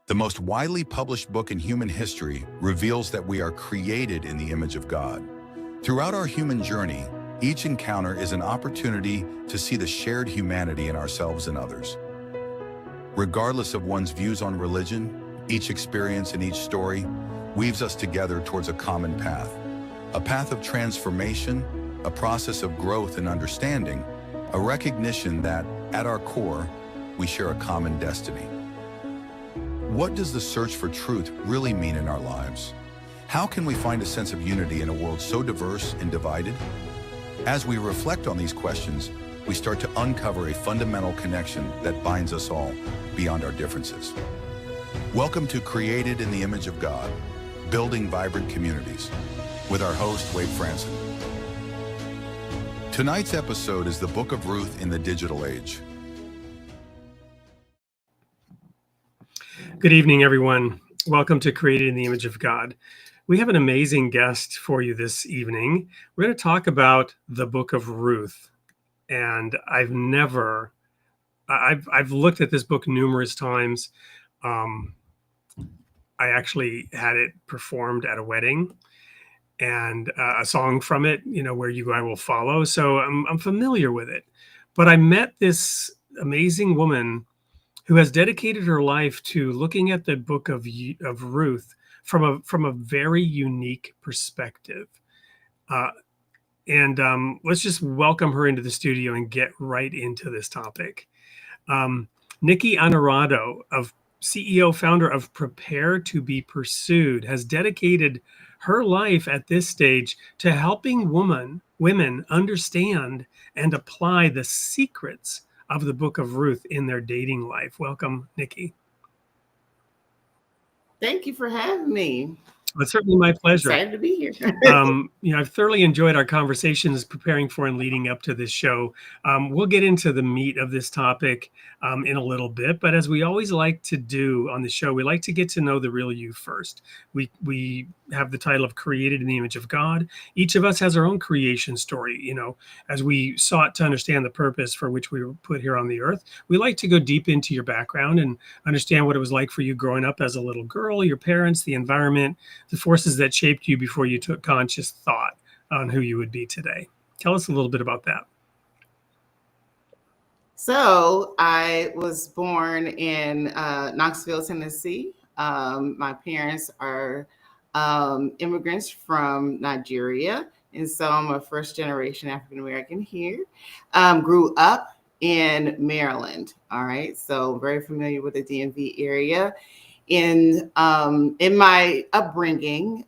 The most widely published book in human history reveals that we are created in the image of God. Throughout our human journey, each encounter is an opportunity to see the shared humanity in ourselves and others. Regardless of one's views on religion, each experience and each story weaves us together towards a common path. A path of transformation, a process of growth and understanding, a recognition that, at our core, we share a common destiny. What does the search for truth really mean in our lives? How can we find a sense of unity in a world so diverse and divided? As we reflect on these questions, we start to uncover a fundamental connection that binds us all beyond our differences. Welcome to Created in the Image of God, Building Vibrant Communities, with our host, Wade Franson. Tonight's episode is the Book of Ruth in the Digital Age. Good evening, everyone. Welcome to Created in the Image of God. We have an amazing guest for you this evening. We're going to talk about the Book of Ruth. And I've looked at this book numerous times. I actually had it performed at a wedding and a song from it, where you I will follow. So I'm familiar with it. But I met this amazing woman who has dedicated her life to looking at the book of Ruth from a very unique perspective. Let's just welcome her into the studio and get right into this topic. Nikki Anarado, CEO, founder of Prepare to be Pursued, has dedicated her life at this stage to helping women understand and apply the secrets of the Book of Ruth in their dating life. Welcome, Nikki. Thank you for having me. It's certainly my pleasure. Excited to be here. I've thoroughly enjoyed our conversations preparing for and leading up to this show. We'll get into the meat of this topic in a little bit, but as we always like to do on the show, we like to get to know the real you first. We have the title of Created in the Image of God. Each of us has our own creation story. As we sought to understand the purpose for which we were put here on the earth, we like to go deep into your background and understand what it was like for you growing up as a little girl, your parents, the environment, the forces that shaped you before you took conscious thought on who you would be today. Tell us a little bit about that. So I was born in Knoxville, Tennessee. My parents are immigrants from Nigeria. And so I'm a first generation African-American here. Grew up in Maryland. All right. So very familiar with the DMV area. In my upbringing,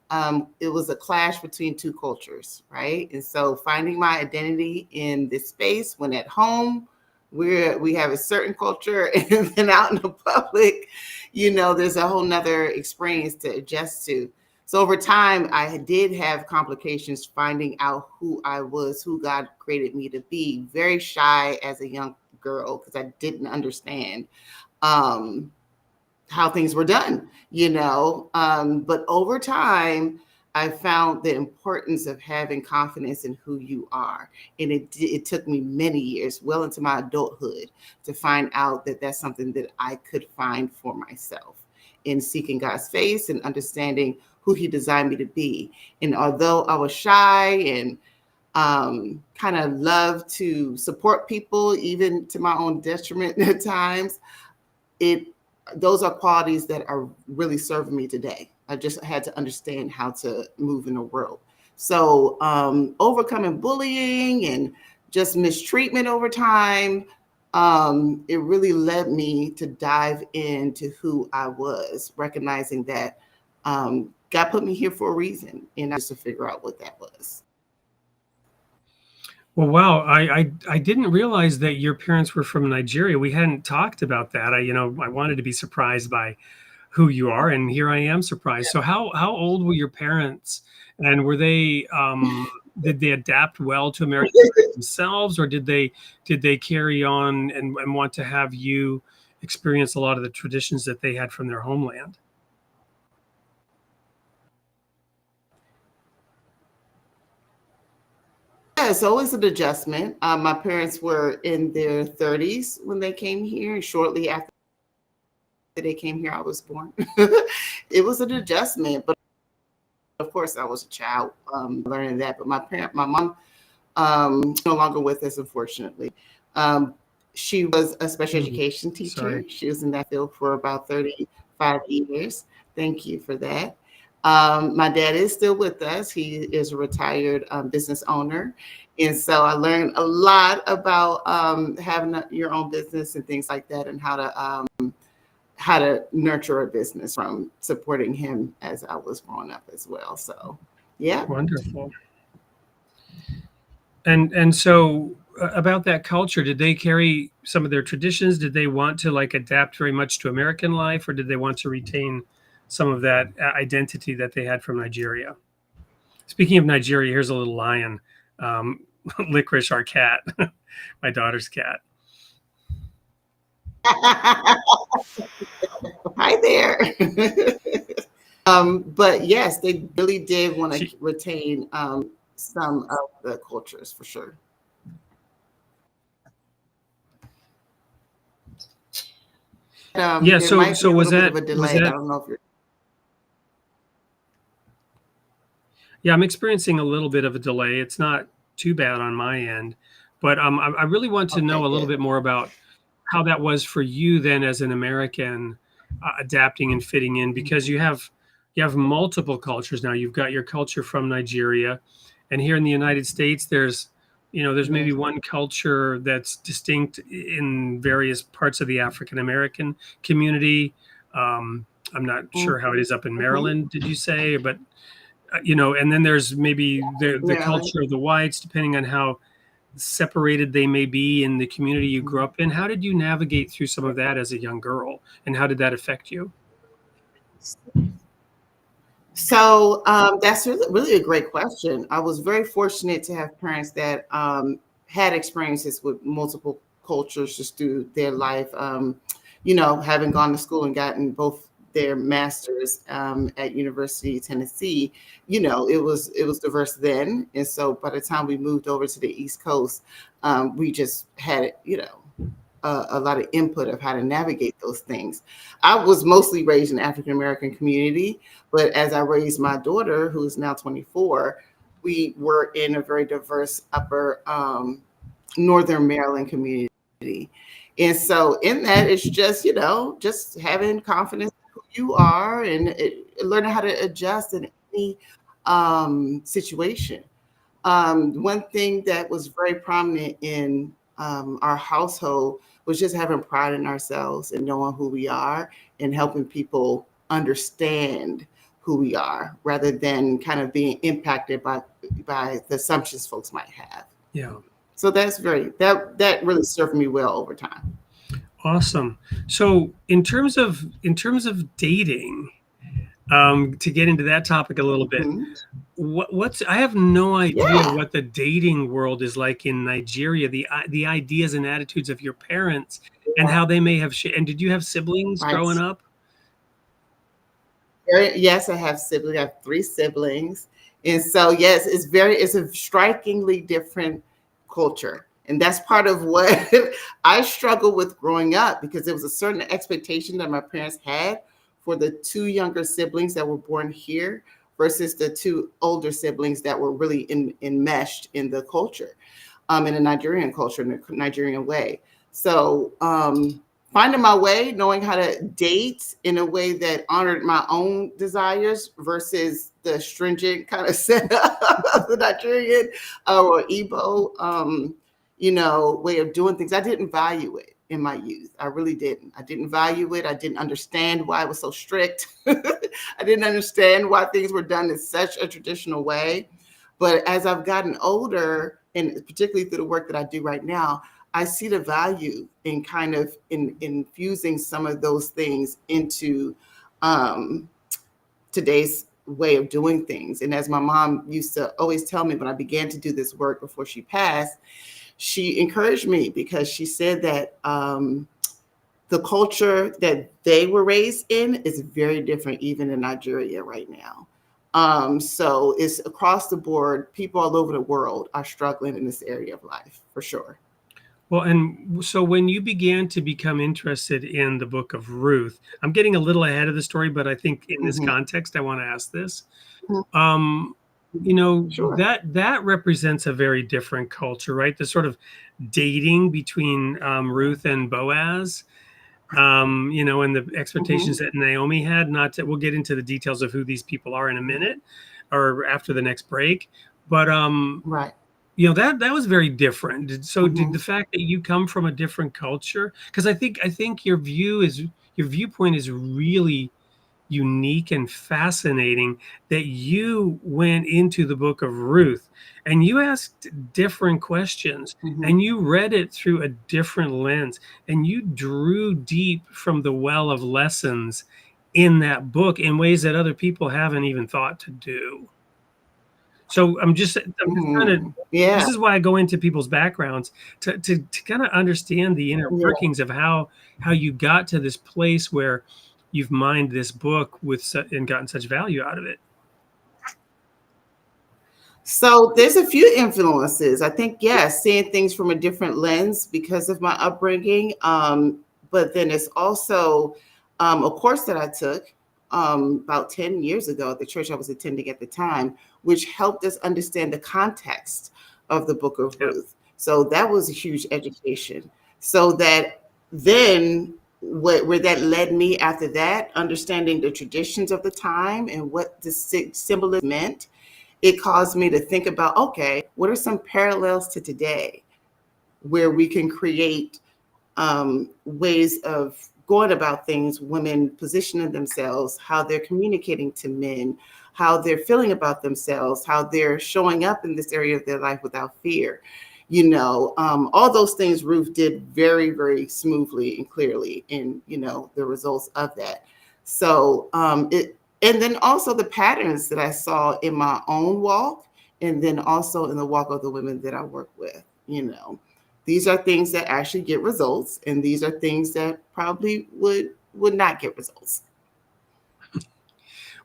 it was a clash between two cultures, right? And so finding my identity in this space when at home, we have a certain culture, and then out in the public, there's a whole nother experience to adjust to. So over time, I did have complications finding out who I was, who God created me to be. Very shy as a young girl because I didn't understand how things were done, but over time, I found the importance of having confidence in who you are. And it took me many years, well into my adulthood, to find out that that's something that I could find for myself in seeking God's face and understanding who he designed me to be. And although I was shy and kind of loved to support people, even to my own detriment at times, those are qualities that are really serving me today. I just had to understand how to move in the world. So overcoming bullying and just mistreatment over time, it really led me to dive into who I was, recognizing that God put me here for a reason, and I just to figure out what that was. Well, wow. I didn't realize that your parents were from Nigeria. We hadn't talked about that. I wanted to be surprised by who you are, and here I am surprised. So how old were your parents, and were they did they adapt well to American themselves, or did they carry on and want to have you experience a lot of the traditions that they had from their homeland? Yeah, it's always an adjustment. My parents were in their 30s when they came here, and shortly after they came here, I was born. It was an adjustment, but of course I was a child learning that. But my mom, no longer with us, unfortunately. She was a special education teacher. Sorry. She was in that field for about 35 years. Thank you for that. My dad is still with us. He is a retired business owner. And so I learned a lot about having your own business and things like that, and how to nurture a business from supporting him as I was growing up as well. So, yeah. Wonderful. And so about that culture, did they carry some of their traditions? Did they want to like adapt very much to American life, or did they want to retain some of that identity that they had from Nigeria? Speaking of Nigeria, here's a little lion, Licorice, our cat, my daughter's cat. Hi there. But yes, they really did want to retain some of the cultures for sure. Yeah. So was that a delay? I don't know if you're. Yeah, I'm experiencing a little bit of a delay. It's not too bad on my end, but I really want to know a little bit more about how that was for you then as an American, adapting and fitting in, because you have multiple cultures now. You've got your culture from Nigeria, and here in the United States, there's maybe one culture that's distinct in various parts of the African American community. I'm not sure how it is up in Maryland, did you say? But and then there's maybe the culture of the whites, depending on how separated they may be in the community you grew up in. How did you navigate through some of that as a young girl, and how did that affect you? So that's really a great question. I was very fortunate to have parents that had experiences with multiple cultures just through their life. Having gone to school and gotten both their masters at University of Tennessee, it was diverse then. And so by the time we moved over to the East Coast, we just had, a lot of input of how to navigate those things. I was mostly raised in the African American community, but as I raised my daughter, who is now 24, we were in a very diverse upper Northern Maryland community. And so in that, it's just, just having confidence in who you are and learning how to adjust in any situation. One thing that was very prominent in our household was just having pride in ourselves and knowing who we are and helping people understand who we are, rather than kind of being impacted by the assumptions folks might have. Yeah. So that really served me well over time. Awesome. So in terms of dating, to get into that topic a little bit, I have no idea what the dating world is like in Nigeria, the ideas and attitudes of your parents and how they may have and did you have siblings growing up? Yes, I have siblings. I have 3 siblings. And so, yes, it's a strikingly different culture. And that's part of what I struggled with growing up, because there was a certain expectation that my parents had for the 2 younger siblings that were born here versus the 2 older siblings that were really enmeshed in the culture, in the Nigerian culture, in the Nigerian way. So finding my way, knowing how to date in a way that honored my own desires versus the stringent kind of setup of the Nigerian or Igbo, way of doing things. I didn't value it in my youth. I really didn't. I didn't value it. I didn't understand why it was so strict. I didn't understand why things were done in such a traditional way. But as I've gotten older, and particularly through the work that I do right now, I see the value in kind of infusing some of those things into today's way of doing things. And as my mom used to always tell me when I began to do this work before she passed, she encouraged me because she said that the culture that they were raised in is very different even in Nigeria right now. So it's across the board. People all over the world are struggling in this area of life, for sure. Well, and so when you began to become interested in the Book of Ruth, I'm getting a little ahead of the story, but I think in this Mhm. context, I want to ask this. Mhm. Um, Sure. that represents a very different culture, right? The sort of dating between Ruth and Boaz, and the expectations Mhm. that Naomi had. Not that we'll get into the details of who these people are in a minute or after the next break, but Right. that was very different. Did the Mhm. fact that you come from a different culture, because I think your viewpoint is really unique and fascinating, that you went into the Book of Ruth and you asked different questions Mhm. and you read it through a different lens and you drew deep from the well of lessons in that book in ways that other people haven't even thought to do. So I'm just trying to, Mhm. Yeah. this is why I go into people's backgrounds to kind of understand the inner Yeah. workings of how you got to this place where you've mined this book and gotten such value out of it. So there's a few influences. I think, yes, seeing things from a different lens because of my upbringing. But then it's also a course that I took about 10 years ago at the church I was attending at the time, which helped us understand the context of the Book of Yeah. Ruth. So that was a huge education. So that then where that led me after that, understanding the traditions of the time and what the symbolism meant, it caused me to think about, okay, what are some parallels to today where we can create ways of going about things, women positioning themselves, how they're communicating to men, how they're feeling about themselves, how they're showing up in this area of their life without fear. All those things Ruth did very, very smoothly and clearly in, the results of that. So and then also the patterns that I saw in my own walk, and then also in the walk of the women that I work with, these are things that actually get results, and these are things that probably would not get results.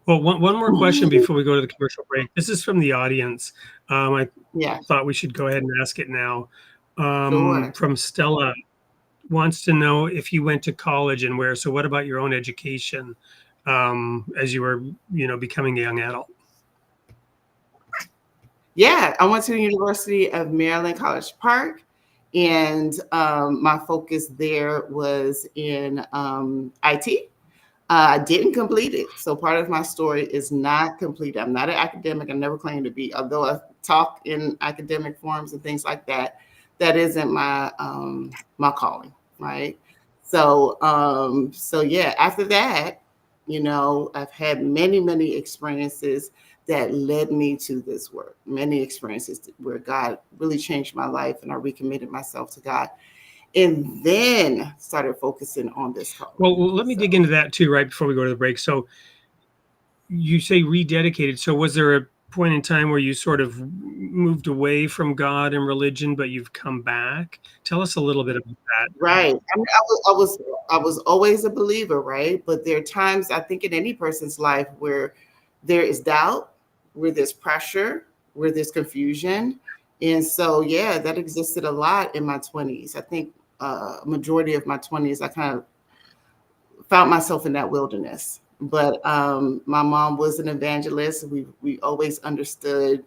Well, one more question before we go to the commercial break. This is from the audience. I Yeah, thought we should go ahead and ask it now. sure. From Stella, wants to know if you went to college and where. So, what about your own education as you were, becoming a young adult? Yeah, I went to the University of Maryland, College Park, and my focus there was in IT. I didn't complete it. So part of my story is not complete. I'm not an academic. I never claimed to be, although I talk in academic forums and things like that. That isn't my calling, right? So yeah, after that, I've had many, many experiences that led me to this work. Many experiences where God really changed my life and I recommitted myself to God and then started focusing on this calling. Well, let me dig So into that too, right before we go to the break. So, you say rededicated. So, was there a point in time where you sort of moved away from God and religion, but you've come back? Tell us a little bit about that. right. I mean, I was always a believer, right? But there are times I think in any person's life where there is doubt, where there's pressure, where there's confusion. And so yeah, that existed a lot in my 20s. I think majority of my 20s, I kind of found myself in that wilderness. But my mom was an evangelist. We always understood,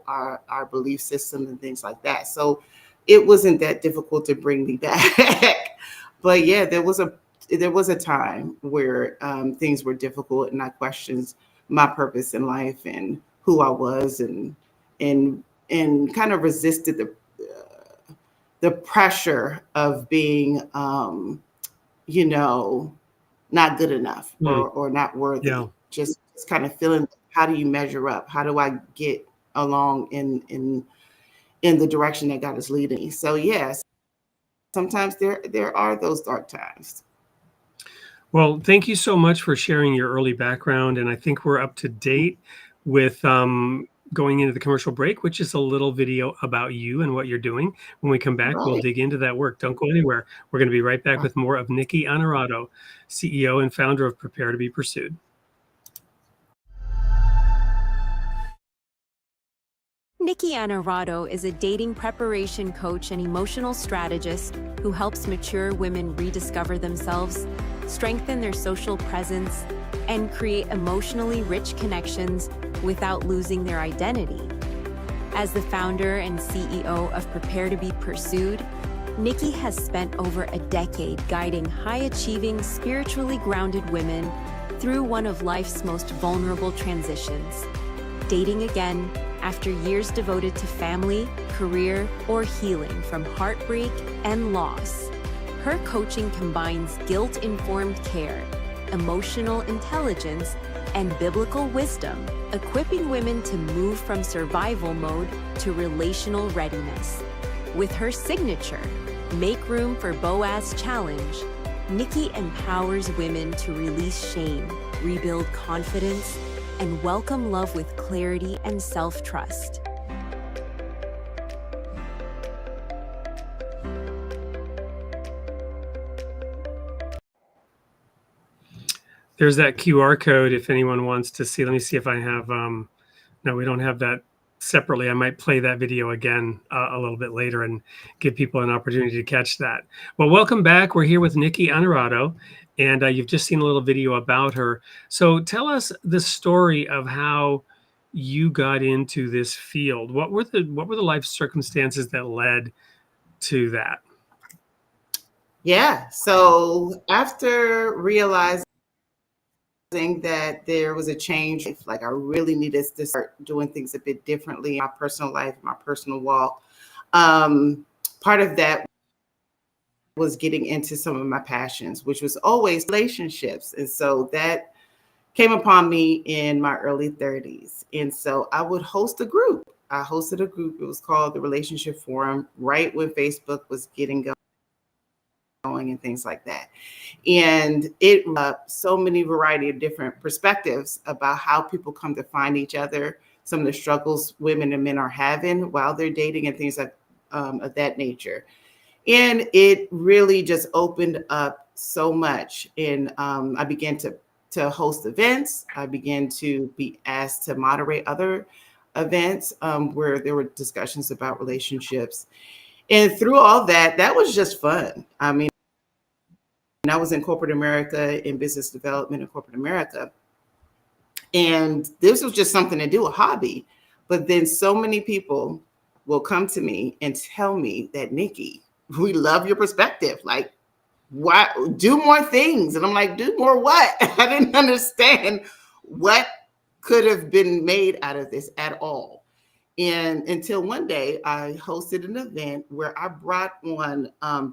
our belief system and things like that. So it wasn't that difficult to bring me back. But yeah, there was a time where things were difficult, and I questioned my purpose in life and who I was, and and kind of resisted the pressure of being, you know, not good enough Hmm, or not yeah. worthy. Just kind of feeling, how do you measure up? How do I get along in the direction that God is leading me? So yes, sometimes there are those dark times. Well, thank you so much for sharing your early background. And I think we're up to date with going into the commercial break, which is a little video about you and what you're doing. When we come back, we'll Right. dig into that work. Don't go anywhere. We're going to be right back with more of Nikki Anarado, CEO and founder of Prepare to Be Pursued. Nikki Anarado is a dating preparation coach and emotional strategist who helps mature women rediscover themselves, strengthen their social presence, and create emotionally rich connections without losing their identity. As the founder and CEO of Prepare to Be Pursued, Nikki has spent over a decade guiding high-achieving, spiritually grounded women through one of life's most vulnerable transitions, dating again after years devoted to family, career, or healing from heartbreak and loss. Her coaching combines guilt-informed care, emotional intelligence, and biblical wisdom, equipping women to move from survival mode to relational readiness. With her signature, Make Room for Boaz challenge, Nikki empowers women to release shame, rebuild confidence, and welcome love with clarity and self-trust. There's that QR code if anyone wants to see. Let me see if I have, no, we don't have that separately. I might play that video again a little bit later and give people an opportunity to catch that. Well, welcome back. We're here with Nikki Anarado, and you've just seen a little video about her. So tell us the story of how you got into this field. What were the life circumstances that led to that? Yeah. So after realizing that there was a change, like I really needed to start doing things a bit differently in my personal life, my personal walk. Part of that was getting into some of my passions, which was always relationships. And so that came upon me in my early 30s. And so I would host a group. I hosted a group. It was called the Relationship Forum, right when Facebook was getting going and things like that. And it so many variety of different perspectives about how people come to find each other, some of the struggles women and men are having while they're dating and things like of that nature. And it really just opened up so much. And I began to host events. I began to be asked to moderate other events where there were discussions about relationships. And through all that, that was just fun. I mean, I was in corporate America, in business development in corporate America. And this was just something to do, a hobby. But then so many people will come to me and tell me that, Nikki, we love your perspective. Like, why do more things? And I'm like, do more what? I didn't understand what could have been made out of this at all. And until one day I hosted an event where I brought on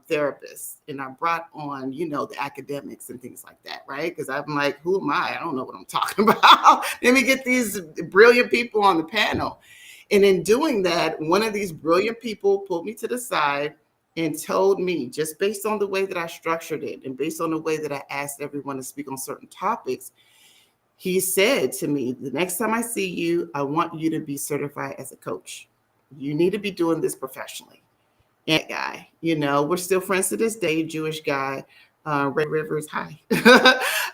therapists and I brought on, the academics and things like that, right? Because I'm like, who am I? I don't know what I'm talking about. Let me get these brilliant people on the panel. And in doing that, one of these brilliant people pulled me to the side and told me, just based on the way that I structured it and based on the way that I asked everyone to speak on certain topics, he said to me, the next time I see you, I want you to be certified as a coach. You need to be doing this professionally. And that guy, we're still friends to this day, Jewish guy, Red Rivers High.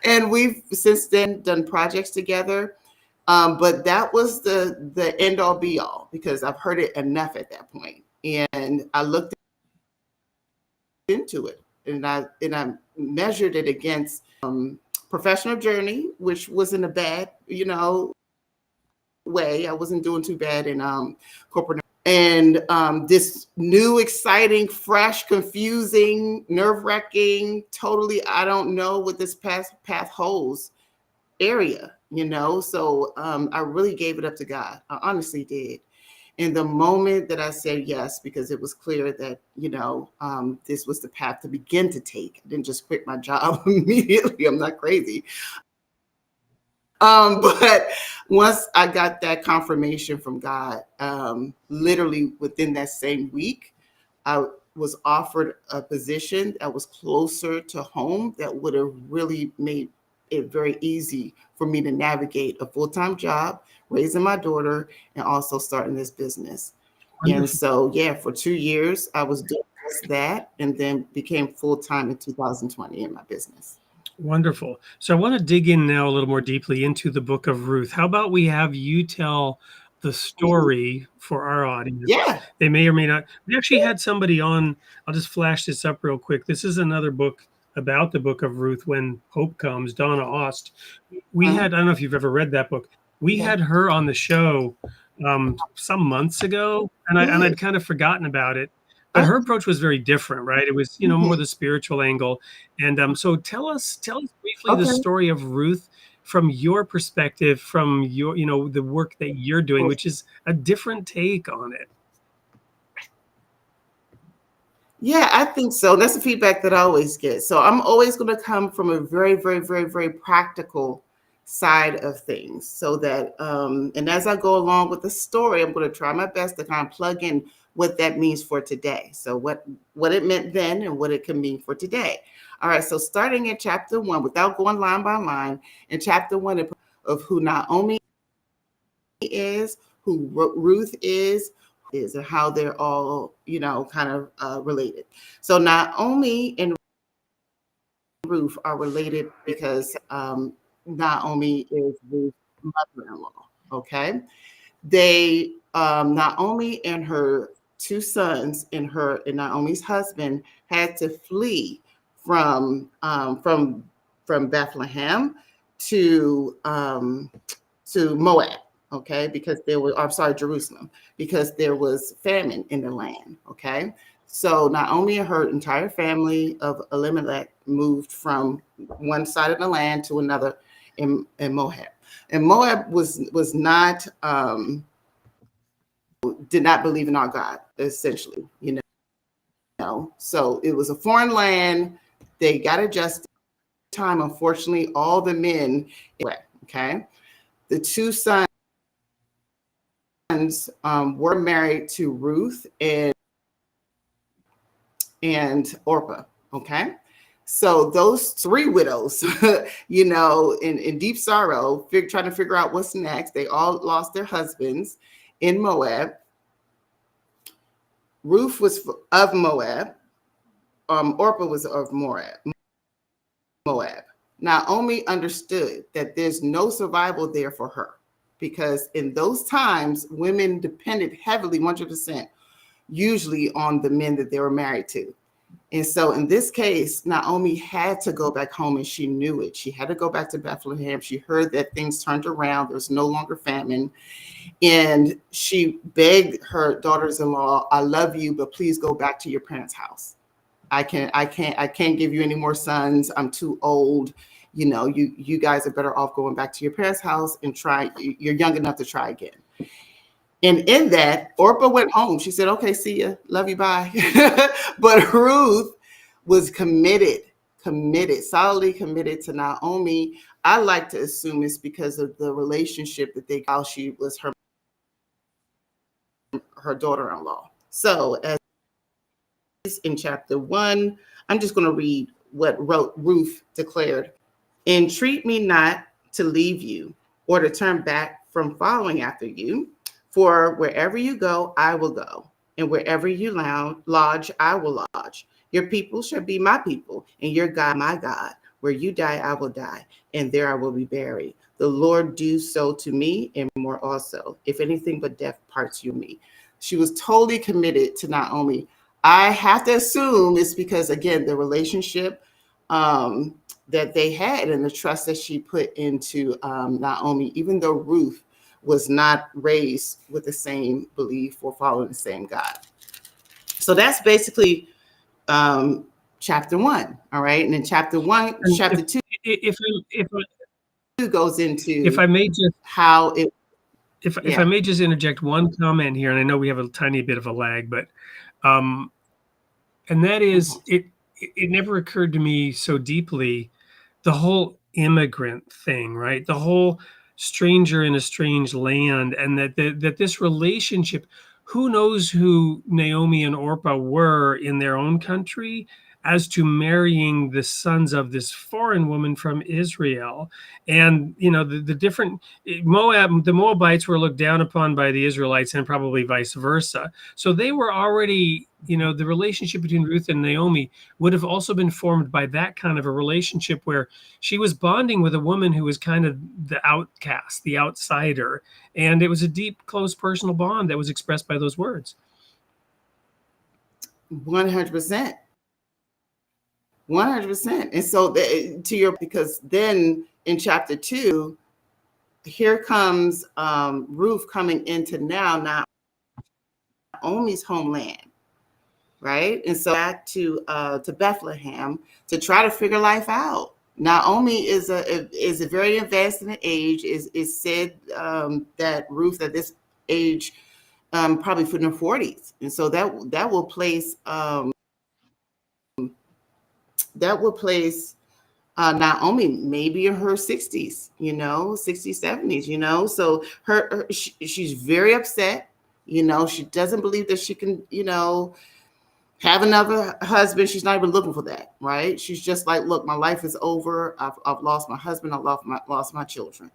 And we've since then done projects together. But that was the end all be all, because I've heard it enough at that point. And I looked into it and I measured it against professional journey, which wasn't a bad, way. I wasn't doing too bad in corporate. And this new, exciting, fresh, confusing, nerve-wracking, totally, I don't know what this path holds area, So I really gave it up to God. I honestly did. And the moment that I said yes, because it was clear that, this was the path to begin to take. I didn't just quit my job immediately. I'm not crazy. But once I got that confirmation from God, literally within that same week, I was offered a position that was closer to home that would have really made it very easy for me to navigate a full-time job, raising my daughter, and also starting this business. Wonderful. And so, for 2 years, I was doing that and then became full-time in 2020 in my business. Wonderful. So I want to dig in now a little more deeply into the Book of Ruth. How about we have you tell the story for our audience. Yeah. They may or may not. We actually had somebody on. I'll just flash this up real quick. This is another book about the Book of Ruth, When Hope Comes, Donna Ost. We had, I don't know if you've ever read that book. We had her on the show some months ago, and I'd kind of forgotten about it. But her approach was very different, right? It was, more the spiritual angle. And so tell us briefly the story of Ruth from your perspective, from your, the work that you're doing, which is a different take on it. Yeah, I think so. That's the feedback that I always get. So I'm always going to come from a very, very, very, very practical side of things, so that and as I go along with the story, I'm going to try my best to kind of plug in what that means for today. So what it meant then and what it can mean for today. All right, so starting in chapter 1, without going line by line, in chapter 1 of who Naomi is, who Ruth is, and how they're all, kind of related. So Naomi and Ruth are related because Naomi is Ruth's mother-in-law. Okay, they Naomi and her 2 sons and Naomi's husband had to flee from Bethlehem to Moab. Okay, because Jerusalem, because there was famine in the land. Okay, so Naomi and her entire family of Elimelech moved from one side of the land to another in Moab. And Moab was not did not believe in our God, essentially, So it was a foreign land. They got adjusted. Time, unfortunately, all the men. Okay, the 2 sons were married to Ruth and Orpah. Okay, so those 3 widows, in deep sorrow, trying to figure out what's next. They all lost their husbands in Moab. Ruth was of Moab. Orpah was of Moab. Naomi understood that there's no survival there for her, because in those times, women depended heavily, 100%, usually on the men that they were married to. And so in this case, Naomi had to go back home, and she knew it. She had to go back to Bethlehem. She heard that things turned around. There's no longer famine. And she begged her daughters-in-law, I love you, but please go back to your parents' house. I can't give you any more sons. I'm too old. You guys are better off going back to your parents' house and try. You're young enough to try again. And in that, Orpah went home. She said, okay, see ya. Love you, bye. But Ruth was solidly committed to Naomi. I like to assume it's because of the relationship that while she was her daughter-in-law. So as in chapter 1, I'm just going to read what Ruth declared. Entreat me not to leave you or to turn back from following after you. For wherever you go, I will go, and wherever you lodge, I will lodge. Your people shall be my people, and your God my God. Where you die, I will die, and there I will be buried. The Lord do so to me, and more also, if anything but death parts you me. She was totally committed to Naomi. I have to assume it's because, again, the relationship that they had and the trust that she put into Naomi, even though Ruth was not raised with the same belief or following the same God. So that's basically chapter 1. All right. And then chapter 2 goes into, if I may just how it. If I may just interject one comment here, and I know we have a tiny bit of a lag, but and that is it never occurred to me so deeply, the whole immigrant thing, right? The whole stranger in a strange land, and that this relationship, who knows who Naomi and Orpah were in their own country as to marrying the sons of this foreign woman from Israel. And the different the Moabites were looked down upon by the Israelites, and probably vice versa. So they were already the relationship between Ruth and Naomi would have also been formed by that kind of a relationship where she was bonding with a woman who was kind of the outcast, the outsider. And it was a deep, close personal bond that was expressed by those words. 100%. 100%. And so because then in chapter 2, here comes Ruth coming into now Naomi's homeland, right? And so back to Bethlehem to try to figure life out. Naomi is a very advanced in age. Is said that Ruth at this age probably in her 40s, and so that will place Naomi maybe in her 60s, 60s, 70s, so she's very upset. She doesn't believe that she can, have another husband. She's not even looking for that, right? She's just like, look, my life is over. I've lost my husband. I've lost my children.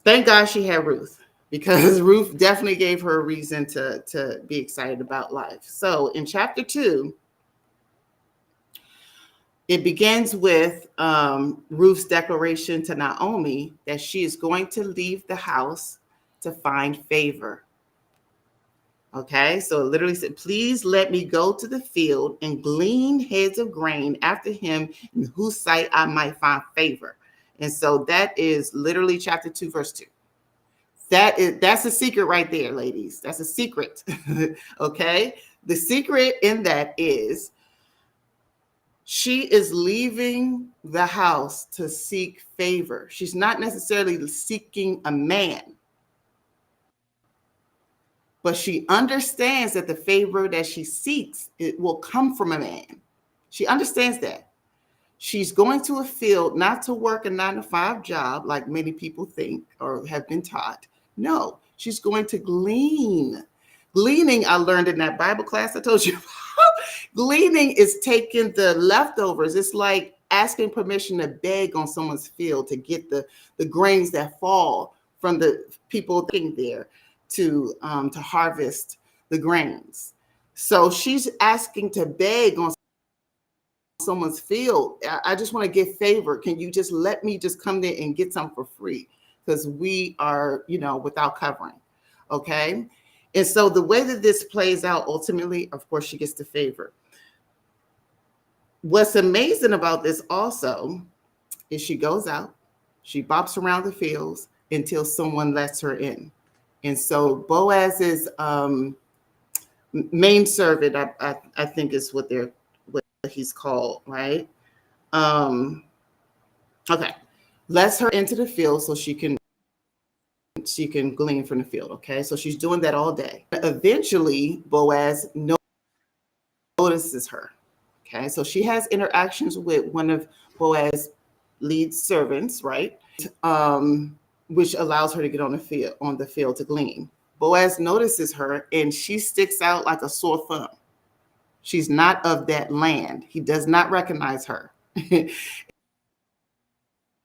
Thank God she had Ruth, because Ruth definitely gave her a reason to be excited about life. So in chapter 2, it begins with Ruth's declaration to Naomi that she is going to leave the house to find favor. Okay, so it literally said, please let me go to the field and glean heads of grain after him in whose sight I might find favor. And so that is literally chapter 2, verse 2. That's a secret right there, ladies. That's a secret. Okay, the secret in that is she is leaving the house to seek favor. She's not necessarily seeking a man, but she understands that the favor that she seeks, it will come from a man. She understands that. She's going to a field not to work a 9-to-5 job like many people think or have been taught. No, she's going to glean. Gleaning, I learned in that Bible class I told you about. Gleaning is taking the leftovers. It's like asking permission to beg on someone's field to get the grains that fall from the people working there to harvest the grains. So she's asking to beg on someone's field. I just want to get favor. Can you just let me just come there and get some for free? Because we are, without covering. Okay. And so the way that this plays out, ultimately, of course, she gets the favor. What's amazing about this also is she goes out, she bops around the fields until someone lets her in. And so Boaz's main servant, I think is what he's called, right? Okay, lets her into the field so she can glean from the field. Okay, so she's doing that all day. Eventually, Boaz notices her. Okay, so she has interactions with one of Boaz's lead servants, right? Which allows her to get on the field to glean. Boaz notices her and she sticks out like a sore thumb. She's not of that land. He does not recognize her.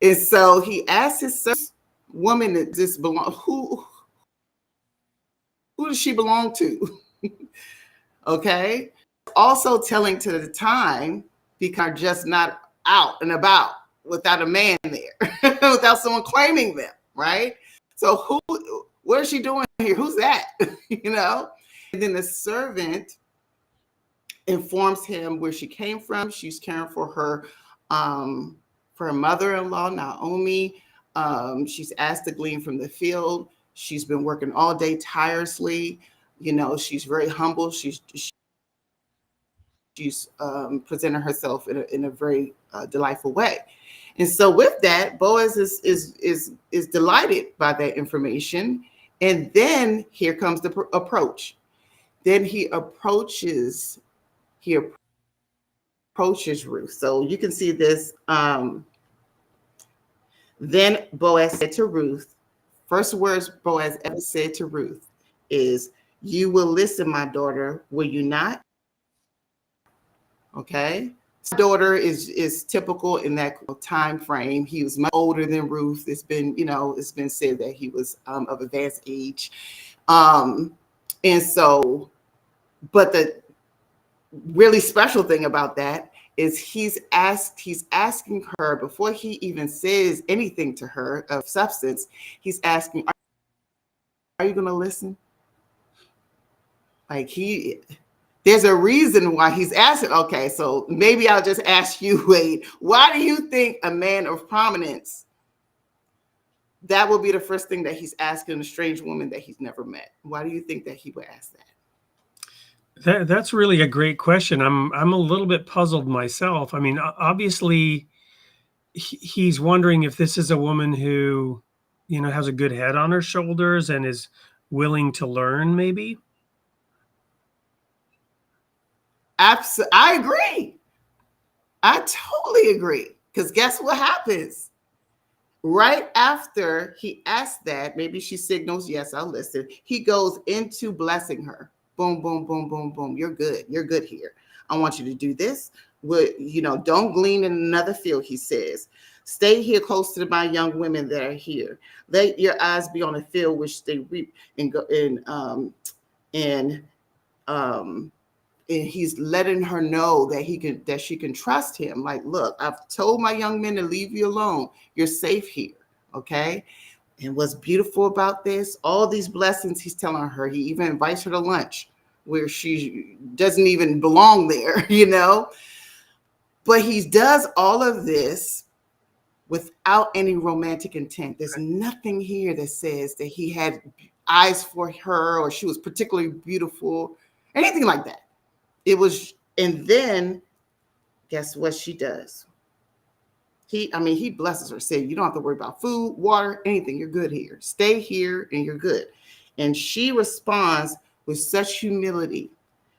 And so he asks his woman that this belong, who does she belong to? Okay. Also telling to the time, because just not out and about without a man there, without someone claiming them, right? So what is she doing here? Who's that? And then the servant informs him where she came from. She's caring for her mother-in-law, Naomi. She's asked to glean from the field. She's been working all day tirelessly. She's very humble. She's presenting herself in a very delightful way. And so with that, Boaz is delighted by that information. And then here comes the approach. Then he approaches Ruth. So you can see this. Then Boaz said to Ruth, first words Boaz ever said to Ruth is, "You will listen, my daughter, will you not?" Okay. Daughter is typical in that time frame. He was much older than Ruth. It's been said that he was of advanced age. And so But the really special thing about that is he's asking her before he even says anything to her of substance. He's asking, are you going to listen? Like there's a reason why he's asking. Okay, so maybe I'll just ask you, Wade, why do you think a man of prominence, that will be the first thing that he's asking a strange woman that he's never met? Why do you think that he would ask that? That's really a great question. I'm a little bit puzzled myself. I mean, obviously, he's wondering if this is a woman who, has a good head on her shoulders and is willing to learn, maybe. Absolutely, I agree. I totally agree. Because guess what happens? Right after he asks that, maybe she signals, yes, I'll listen. He goes into blessing her. Boom, boom, boom, boom, boom. You're good. You're good here. I want you to do this. Don't glean in another field, he says. Stay here close to my young women that are here. Let your eyes be on the field which they reap, and he's letting her know that she can trust him. Like, look, I've told my young men to leave you alone. You're safe here. Okay. And what's beautiful about this, all these blessings he's telling her, he even invites her to lunch where she doesn't even belong there, but he does all of this without any romantic intent. There's nothing here that says that he had eyes for her or she was particularly beautiful, anything like that. It was, and then guess what she does? He blesses her, saying, you don't have to worry about food, water, anything. You're good here. Stay here and you're good. And she responds with such humility.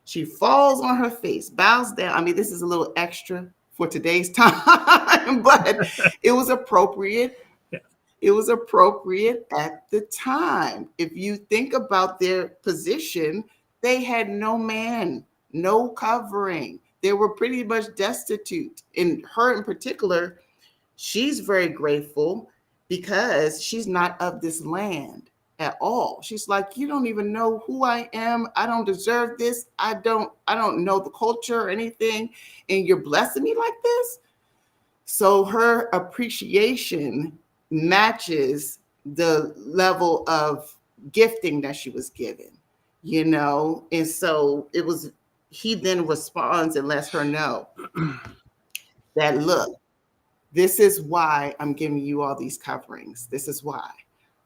She falls on her face, bows down. This is a little extra for today's time, but it was appropriate. Yeah. It was appropriate at the time. If you think about their position, they had no man, no covering. They were pretty much destitute. And her in particular, she's very grateful because she's not of this land at all. She's like, you don't even know who I am. I don't deserve this. I don't know the culture or anything. And you're blessing me like this. So her appreciation matches the level of gifting that she was given, And so he then responds and lets her know that, look, this is why I'm giving you all these coverings. This is why.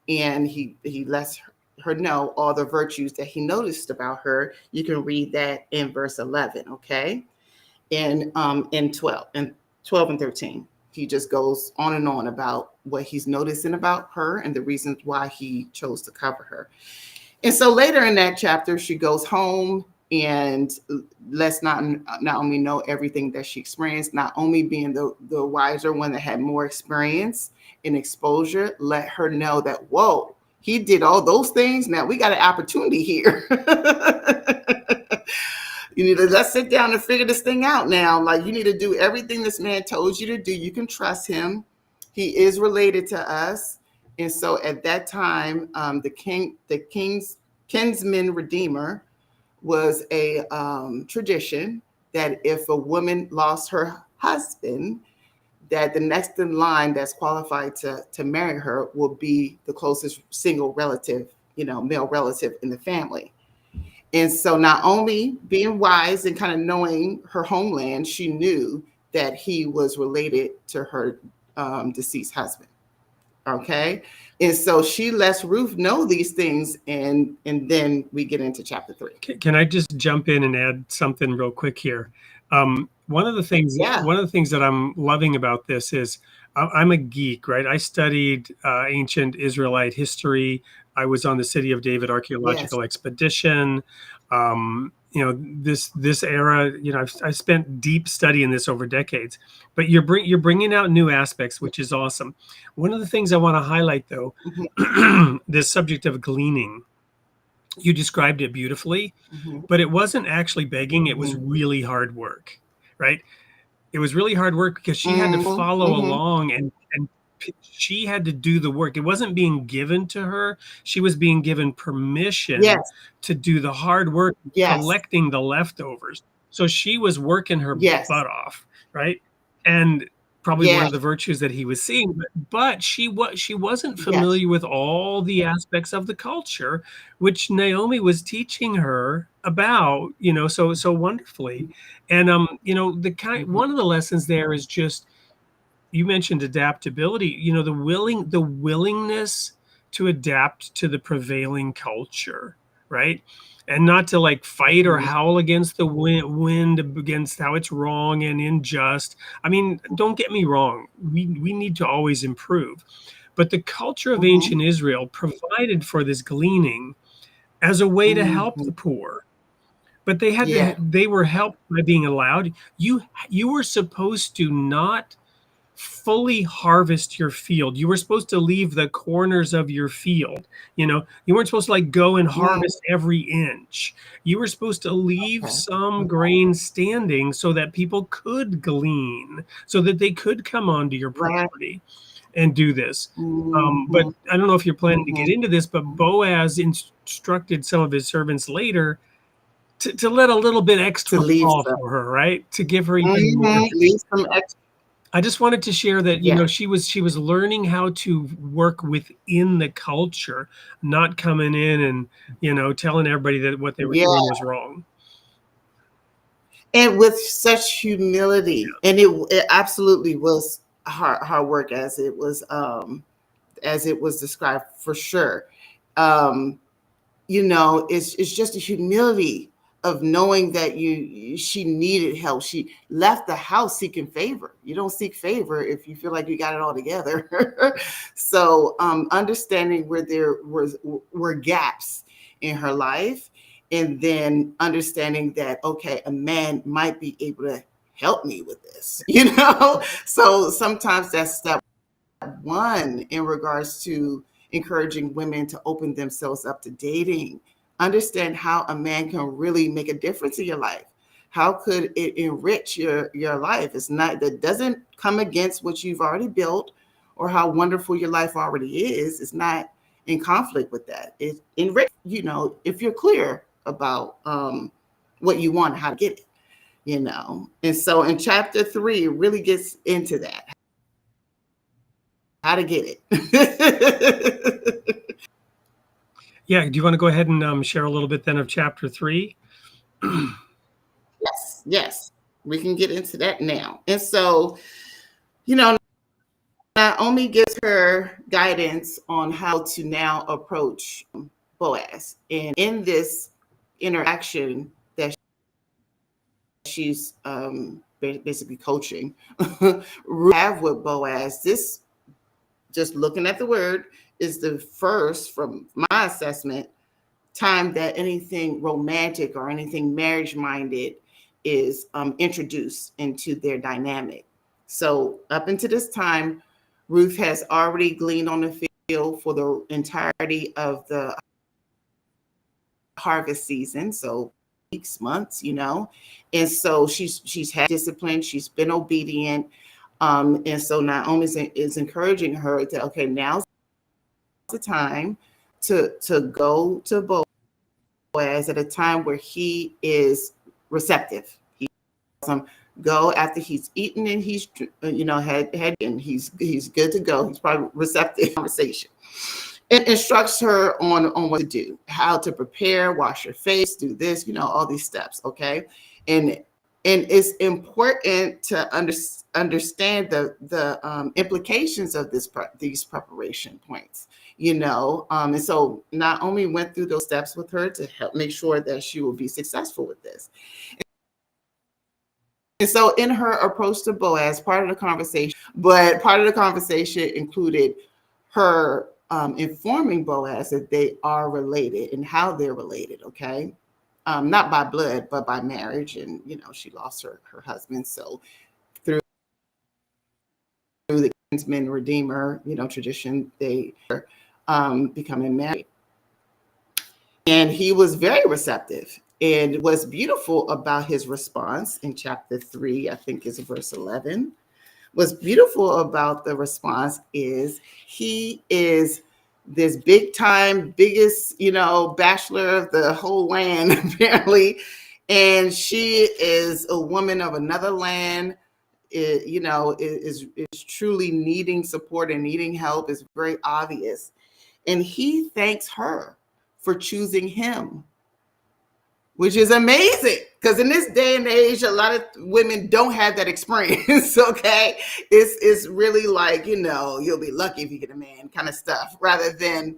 And he lets her know all the virtues that he noticed about her. You can read that in verse 11, okay? In 12 and 13. He just goes on and on about what he's noticing about her and the reasons why he chose to cover her. And so later in that chapter, she goes home and let's not only know everything that she experienced, not only being the wiser one that had more experience and exposure, let her know that, whoa, he did all those things. Now we got an opportunity here. Let's sit down and figure this thing out now. Like, you need to do everything this man told you to do. You can trust him. He is related to us. And so at that time, the king's kinsman redeemer was a tradition that if a woman lost her husband, that the next in line that's qualified to marry her will be the closest single relative, male relative in the family. And so not only being wise and kind of knowing her homeland, she knew that he was related to her deceased husband. Okay. And so she lets Ruth know these things, and then we get into chapter 3. Can I just jump in and add something real quick here? One of the things that I'm loving about this is I'm a geek, right? I studied ancient Israelite history. I was on the City of David archaeological expedition. This era, I spent deep study in this over decades. But you're bringing out new aspects, which is awesome. One of the things I want to highlight, though, this subject of gleaning. You described it beautifully, but it wasn't actually begging. It was really hard work, right? It was really hard work because she had to follow along and she had to do the work. It wasn't being given to her. She was being given permission Yes. to do the hard work, Yes. collecting the leftovers. So she was working her Yes. butt off, right? And probably one Yes. of the virtues that he was seeing, but she wasn't Yes. familiar with all the aspects of the culture, which Naomi was teaching her about, so wonderfully. And one of the lessons there is just, you mentioned adaptability, the willingness to adapt to the prevailing culture, right? And not to like fight or howl against the wind against how it's wrong and unjust. I mean, don't get me wrong. We need to always improve. But the culture of ancient Israel provided for this gleaning as a way to help the poor. But they were helped by being allowed. You were supposed to not fully harvest your field. You were supposed to leave the corners of your field. You weren't supposed to like go and harvest every inch. You were supposed to leave some grain standing so that people could glean, so that they could come onto your property and do this. But I don't know if you're planning to get into this, but Boaz instructed some of his servants later to let a little bit extra fall for her, right? To give her even more. Leave some extra. I just wanted to share that she was learning how to work within the culture, not coming in and telling everybody that what they were doing was wrong. And with such humility, and it absolutely was hard work as it was described, for sure. It's just a humility of knowing that she needed help. She left the house seeking favor. You don't seek favor if you feel like you got it all together. So understanding where there were gaps in her life, and then understanding that, okay, a man might be able to help me with this, So sometimes that's step one in regards to encouraging women to open themselves up to dating. Understand how a man can really make a difference in your life. How could it enrich your life? That doesn't come against what you've already built or how wonderful your life already is. It's not in conflict with that. It enrich, if you're clear about what you want, how to get it, And so in chapter 3, it really gets into that. How to get it. Yeah. Do you want to go ahead and share a little bit then of chapter 3? Yes. We can get into that now. And so, Naomi gives her guidance on how to now approach Boaz. And in this interaction that she's basically coaching have with Boaz, this, just looking at the word, is the first, from my assessment, time that anything romantic or anything marriage-minded is introduced into their dynamic. So up until this time, Ruth has already gleaned on the field for the entirety of the harvest season, so weeks, months, and so she's had discipline, she's been obedient, and so Naomi is encouraging her to, okay, now's the time to go to Boaz at a time where he is receptive. He go after he's eaten and he's had and he's good to go. He's probably receptive to conversation. It instructs her on what to do, how to prepare, wash your face, do this, all these steps. Okay, and it's important to understand the implications of these preparation points. And so Naomi went through those steps with her to help make sure that she will be successful with this. And so in her approach to Boaz, part of the conversation included her informing Boaz that they are related and how they're related, okay? Not by blood, but by marriage. And, she lost her husband. So through the kinsman redeemer, tradition, they becoming married. And he was very receptive. And what's beautiful about his response in chapter 3, I think is verse 11, what's beautiful about the response is he is this big time, biggest, bachelor of the whole land, apparently. And she is a woman of another land, is truly needing support and needing help, is very obvious. And he thanks her for choosing him, which is amazing, because in this day and age, a lot of women don't have that experience. Okay, it's really like, you'll be lucky if you get a man kind of stuff, rather than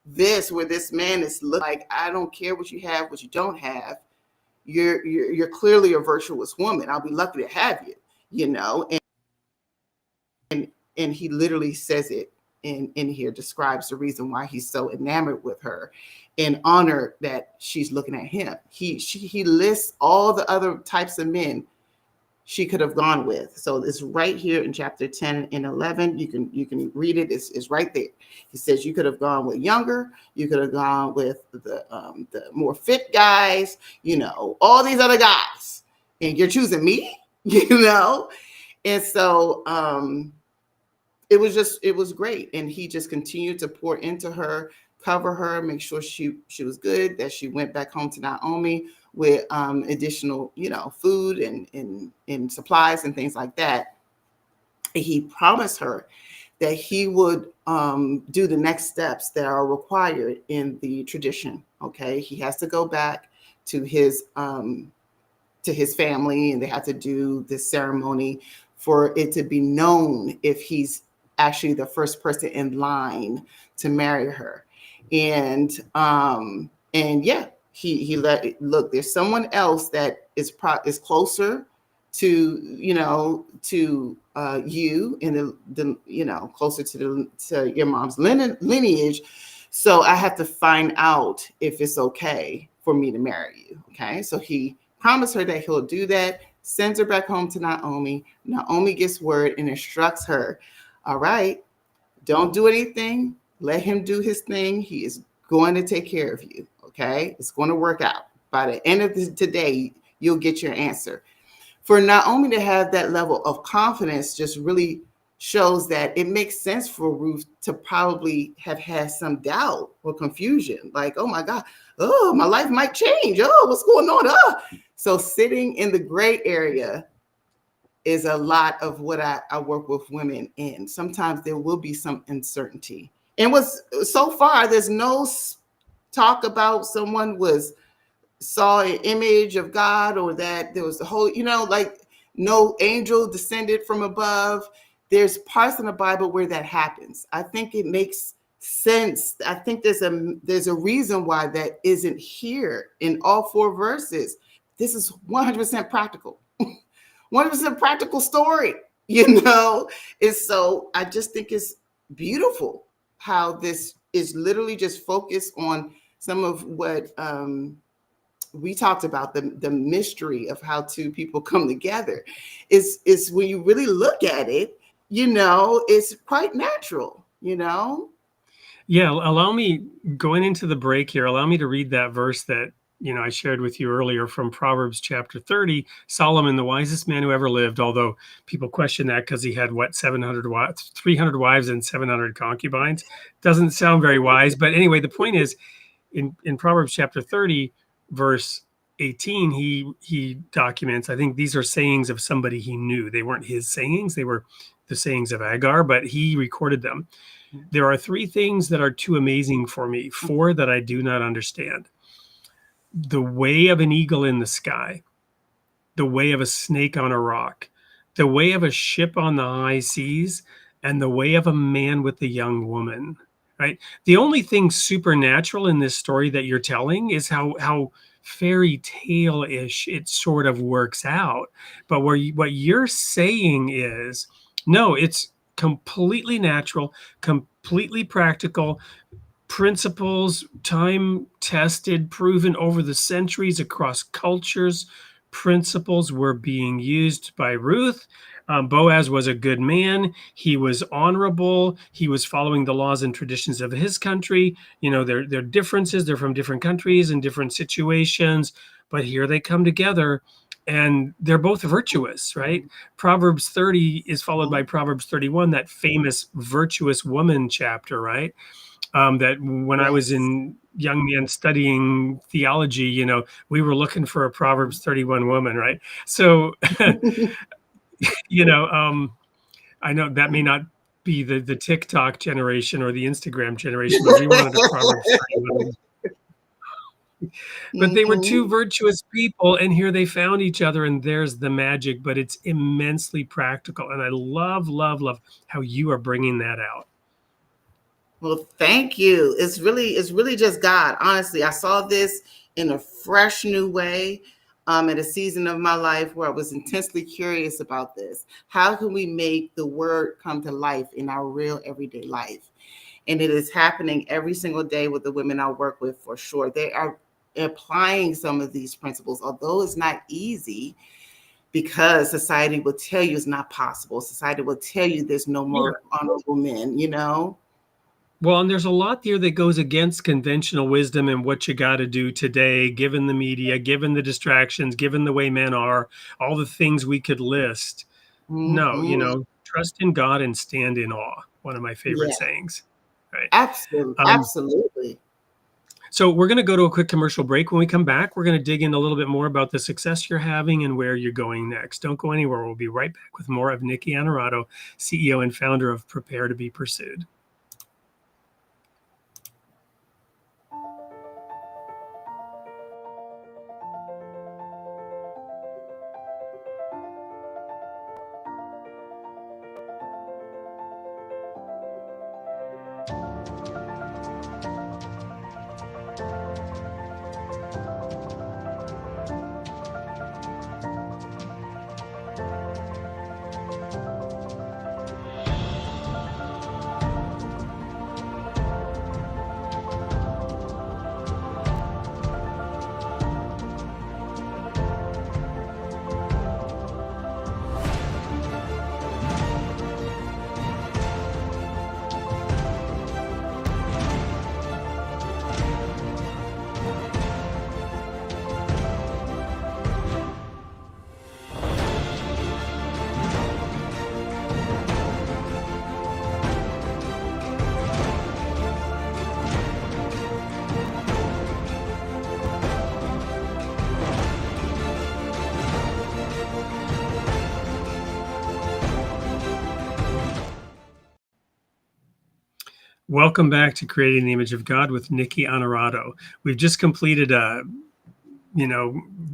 this, where this man is like, I don't care what you have, what you don't have. You're clearly a virtuous woman. I'll be lucky to have you, and he literally says it in here, describes the reason why he's so enamored with her and honored that she's looking at him. He lists all the other types of men she could have gone with. So it's right here in chapter 10 and 11. You can read it. It's right there. He says you could have gone with younger. You could have gone with the more fit guys. All these other guys, and you're choosing me. And so it was great, and he just continued to pour into her, cover her, make sure she was good. That she went back home to Naomi with additional, food and supplies and things like that. And he promised her that he would do the next steps that are required in the tradition. Okay, he has to go back to his family, and they have to do this ceremony for it to be known if he's actually the first person in line to marry her. And yeah. He look, there's someone else that is closer to you and the closer to your mom's lineage. So I have to find out if it's okay for me to marry you. Okay, so he promised her that he'll do that. Sends her back home to Naomi. Naomi gets word and instructs her, all right, don't do anything. Let him do his thing. He is going to take care of you. Okay, it's going to work out. By the end of today, you'll get your answer. For Naomi to have that level of confidence just really shows that it makes sense for Ruth to probably have had some doubt or confusion. Like, oh my God, oh, my life might change. Oh, what's going on? So sitting in the gray area is a lot of what I work with women in. Sometimes there will be some uncertainty. And so far, there's no talk about someone saw an image of God, or that there was the whole, like no angel descended from above. There's parts in the Bible where that happens. I think it makes sense. I think there's a reason why that isn't here in all 4 verses. This is 100% practical, 100% practical story, And so I just think it's beautiful how this is literally just focused on some of what we talked about, the mystery of how 2 people come together. Is when you really look at it, it's quite natural, Yeah, allow me, going into the break here, allow me to read that verse that I shared with you earlier from Proverbs chapter 30. Solomon, the wisest man who ever lived, although people question that because he had 300 wives and 700 concubines. Doesn't sound very wise, but anyway, the point is, in Proverbs chapter 30, verse 18, he documents, I think these are sayings of somebody he knew. They weren't his sayings, they were the sayings of Agar, but he recorded them. There are 3 things that are too amazing for me, 4 that I do not understand. The way of an eagle in the sky, the way of a snake on a rock, the way of a ship on the high seas, and the way of a man with a young woman. Right? The only thing supernatural in this story that you're telling is how fairy tale-ish it sort of works out. But what you're saying is, no, it's completely natural, completely practical, principles, time tested, proven over the centuries across cultures. Principles were being used by Ruth. Boaz was a good man. He was honorable. He was following the laws and traditions of his country. Their differences. They're from different countries and different situations, but here they come together. and they're both virtuous, right? Proverbs 30 is followed by Proverbs 31, that famous virtuous woman chapter, right? That when I was Yes. in young men studying theology, we were looking for a Proverbs 31 woman, right? So, you know, I know that may not be the TikTok generation or the Instagram generation, but we wanted a Proverbs 31. But they were two Mhm. virtuous people, and here they found each other, and there's the magic, but it's immensely practical. And I love, love, love how you are bringing that out. Well, thank you. It's really just God. Honestly, I saw this in a fresh new way at a season of my life where I was intensely curious about this. How can we make the word come to life in our real everyday life? And it is happening every single day with the women I work with, for sure. They are applying some of these principles, although it's not easy, because society will tell you it's not possible. Society will tell you there's no Yeah. more honorable men, you know? Well, and there's a lot there that goes against conventional wisdom and what you got to do today, given the media, given the distractions, given the way men are, all the things we could list. No, Mhm. trust in God and stand in awe. One of my favorite Yeah, sayings, right? absolutely, Um, absolutely. so we're going to go to a quick commercial break. When we come back, we're going to dig in a little bit more about the success you're having and where you're going next. Don't go anywhere. We'll be right back with more of Nikki Anarado, CEO and founder of Prepare to Be Pursued. Welcome back to Creating the Image of God with Nikki Anarado. We've just completed a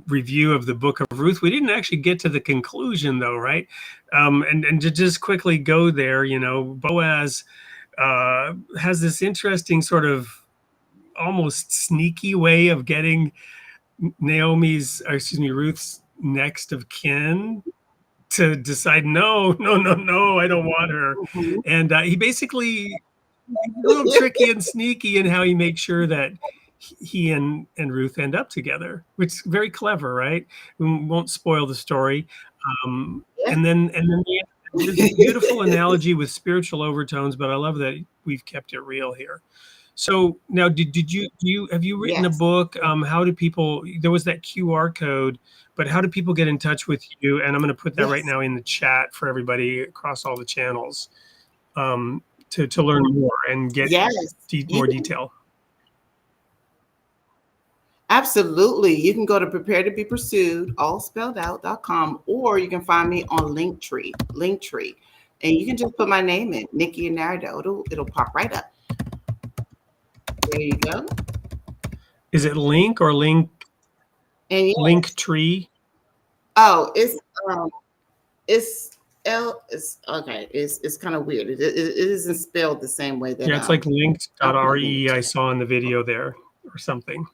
review of the Book of Ruth. We didn't actually get to the conclusion though, right? And to just quickly go there, Boaz has this interesting sort of almost sneaky way of getting Ruth's next of kin to decide, no, no, no, no, I don't want her. Mhm. And he basically a little tricky and sneaky in how he makes sure that he and Ruth end up together, which is very clever, right? We won't spoil the story. Yeah. And then there's this beautiful analogy with spiritual overtones, but I love that we've kept it real here. So now, have you written a Yes. book? How do people? There was that QR code, but how do people get in touch with you? And I'm going to put that right Yes. now in the chat for everybody across all the channels. To learn more and get Yes. more detail. Absolutely. You can go to prepare to be pursued, all spelled out.com, or you can find me on Linktree. And you can just put my name in, Nikki Anarado. It'll pop right up. There you go. Is it link or link And yes, Linktree? oh, it's okay. It's kind of weird. It isn't spelled the same way that Yeah, it's like I'll put it in the linked.re I chat. saw in the video there or something.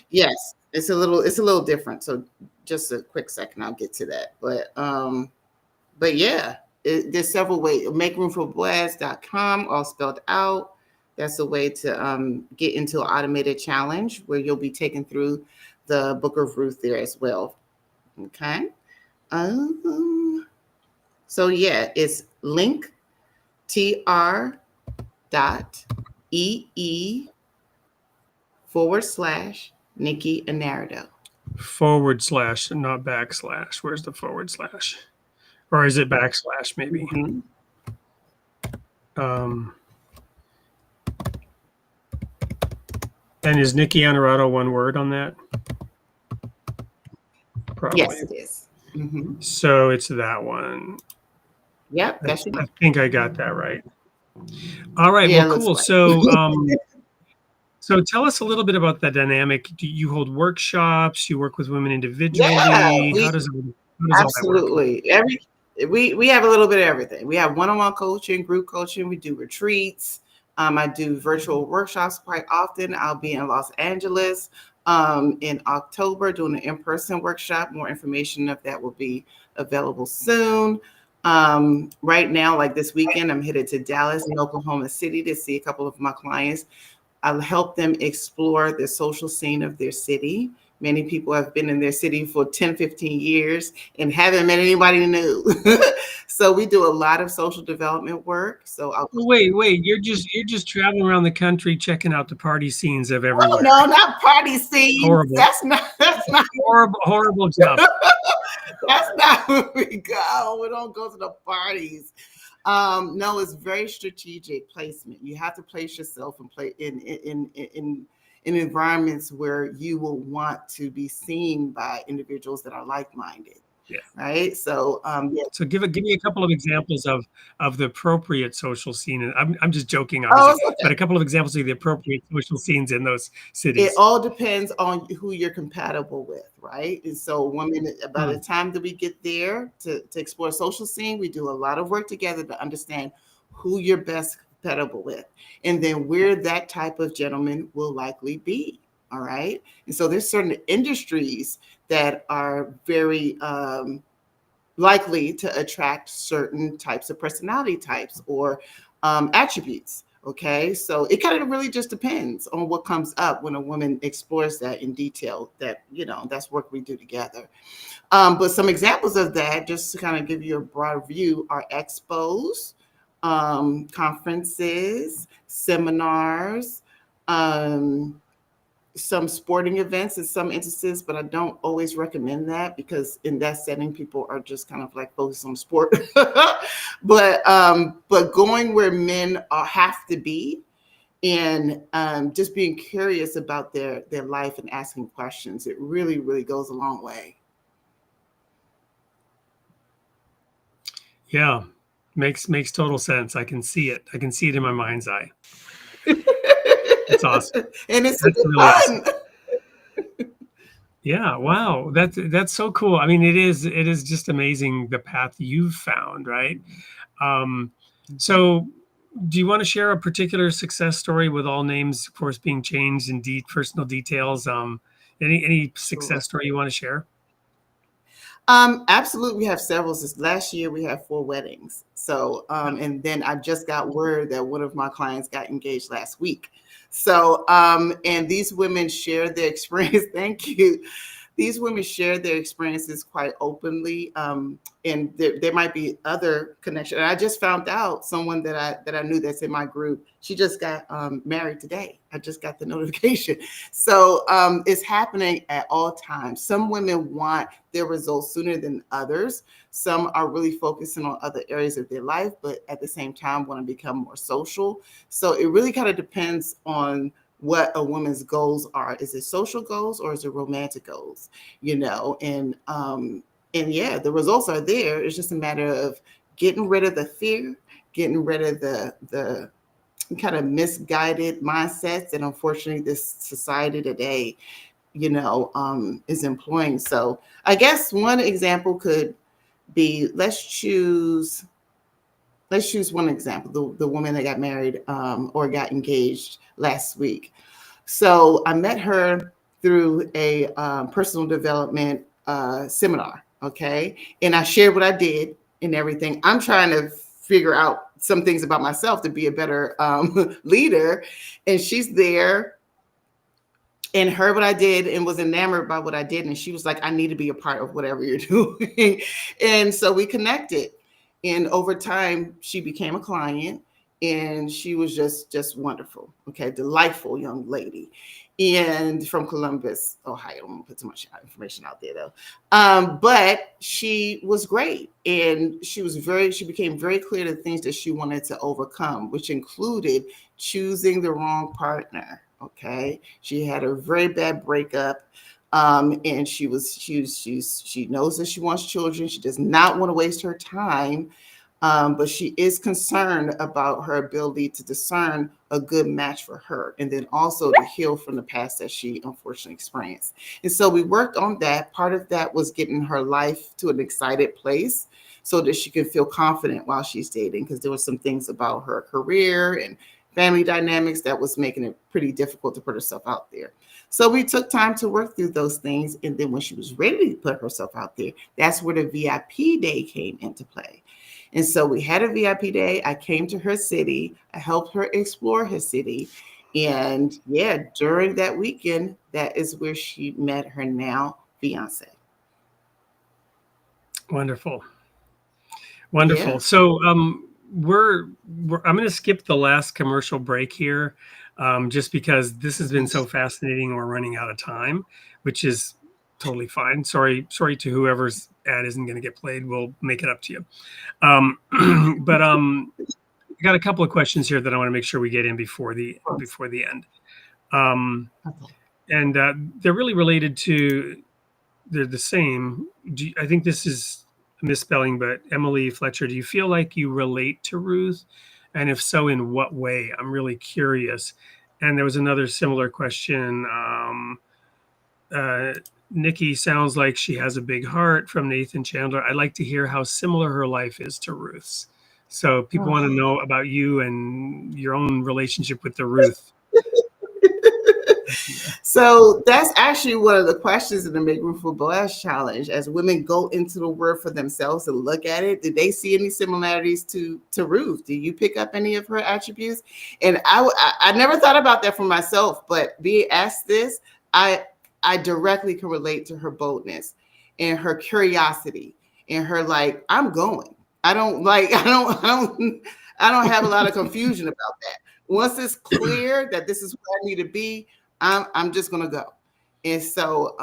Yes, it's a little different. So just a quick second, I'll get to that. But yeah, there's several ways. Make room for Boaz.com, all spelled out. That's a way to get into an automated challenge where you'll be taken through the Book of Ruth there as well. Okay. So yeah, it's linktr.ee/Nikki Anarado. forward slash, not backslash. Where's the forward slash? Or is it backslash maybe? Mhm. And is Nikki Anarado one word on that? Probably. Yes, it is. Mhm. So it's that one. Yep, I that's right. think I got that right. All right. Yeah, it Well, looks cool. right. So tell us a little bit about the dynamic. Do you hold workshops? You work with women Yeah, individually? How does all that work? absolutely. We have a little bit of everything. We have one-on-one coaching, group coaching. We do retreats. I do virtual workshops quite often. I'll be in Los Angeles in October doing an in-person workshop. More information of that will be available soon. Right now, like this weekend, I'm headed to Dallas and Oklahoma City to see a couple of my clients. I'll help them explore the social scene of their city. Many people have been in their city for 10, 15 years and haven't met anybody new. So we do a lot of social development work. Wait, you're just traveling around the country checking out the party scenes of Oh, everywhere. no, not party scenes. Horrible. That's not Horrible job. that's not where we go. We don't go to the parties. No, it's very strategic placement. You have to place yourself and play in environments where you will want to be seen by individuals that are like-minded. Yeah. Right. So yeah. So give me a couple of examples of the appropriate social scene. And I'm just joking, Oh, obviously, it's okay. but a couple of examples of the appropriate social scenes in those cities. It all depends on who you're compatible with, right? And so women, by the time that we get there to explore social scene, we do a lot of work together to understand who you're best compatible with, and then where that type of gentleman will likely be. All right. And so there's certain industries that are very likely to attract certain types of personality types or attributes. Okay, so it kind of really just depends on what comes up when a woman explores that in detail. That's work we do together. But some examples of that, just to kind of give you a broad view, are expos, conferences, seminars, some sporting events in some instances, but I don't always recommend that because in that setting, people are just kind of like focused on sport. But going where men have to be, and just being curious about their life and asking questions, it really, really goes a long way. Yeah, makes total sense. I can see it. I can see it in my mind's eye. It's awesome. And it's That's super really fun. awesome. Yeah, wow. That's so cool. I mean, it is just amazing the path you've found, right? So do you want to share a particular success story with all names, of course, being changed and personal details? Any success story you want to share? Absolutely. We have several. Since last year, we had 4 weddings. So, and then I just got word that one of my clients got engaged last week. So, and these women shared their experience. Thank you. These women shared their experiences quite openly. And there might be other connections. And I just found out someone that I knew that's in my group. She just got married today. I just got the notification. So it's happening at all times. Some women want their results sooner than others. Some are really focusing on other areas of their life, but at the same time want to become more social. So it really kind of depends on what a woman's goals are. Is it social goals or is it romantic goals? And yeah, the results are there. It's just a matter of getting rid of the fear, getting rid of the kind of misguided mindsets that unfortunately this society today, is employing. So I guess one example could be, let's choose one example, the woman that got married or got engaged last week. So I met her through a personal development seminar. Okay. And I shared what I did and everything. I'm trying to figure out some things about myself to be a better leader. And she's there and heard what I did and was enamored by what I did. And she was like, I need to be a part of whatever you're doing. And so we connected. And over time, she became a client. and she was just wonderful. Okay, delightful young lady, and from Columbus, Ohio. I don't want to put too much information out there though. But she was great, and she became very clear the things that she wanted to overcome, which included choosing the wrong partner. Okay, she had a very bad breakup. And she knows that she wants children. She does not want to waste her time. But she is concerned about her ability to discern a good match for her, and then also to heal from the past that she unfortunately experienced. And so we worked on that. Part of that was getting her life to an excited place so that she can feel confident while she's dating, because there were some things about her career and family dynamics that was making it pretty difficult to put herself out there. So we took time to work through those things. And then when she was ready to put herself out there, that's where the VIP day came into play. And so we had a VIP day. I came to her city. I helped her explore her city. And yeah, during that weekend, that is where she met her now fiance. Wonderful. Wonderful. Yeah. So I'm going to skip the last commercial break here, just because this has been so fascinating. We're running out of time, which is totally fine. Sorry to whoever's ad isn't going to get played. We'll make it up to you. But I got a couple of questions here that I want to make sure we get in before the end. And they're really related to, they're the same. I think this is a misspelling, but Emily Fletcher, do you feel like you relate to Ruth? And if so, in what way? I'm really curious. And there was another similar question. Nikki sounds like she has a big heart, from Nathan Chandler. I'd like to hear how similar her life is to Ruth's. So people want to know about you and your own relationship with the Ruth. So that's actually one of the questions in the Make Room for Boaz challenge. As women go into the word for themselves and look at it, did they see any similarities to Ruth? Do you pick up any of her attributes? And I never thought about that for myself, but being asked this, I directly can relate to her boldness and her curiosity and her like, I'm going. I don't have a lot of confusion about that. Once it's clear that this is where I need to be, I'm just gonna go. And so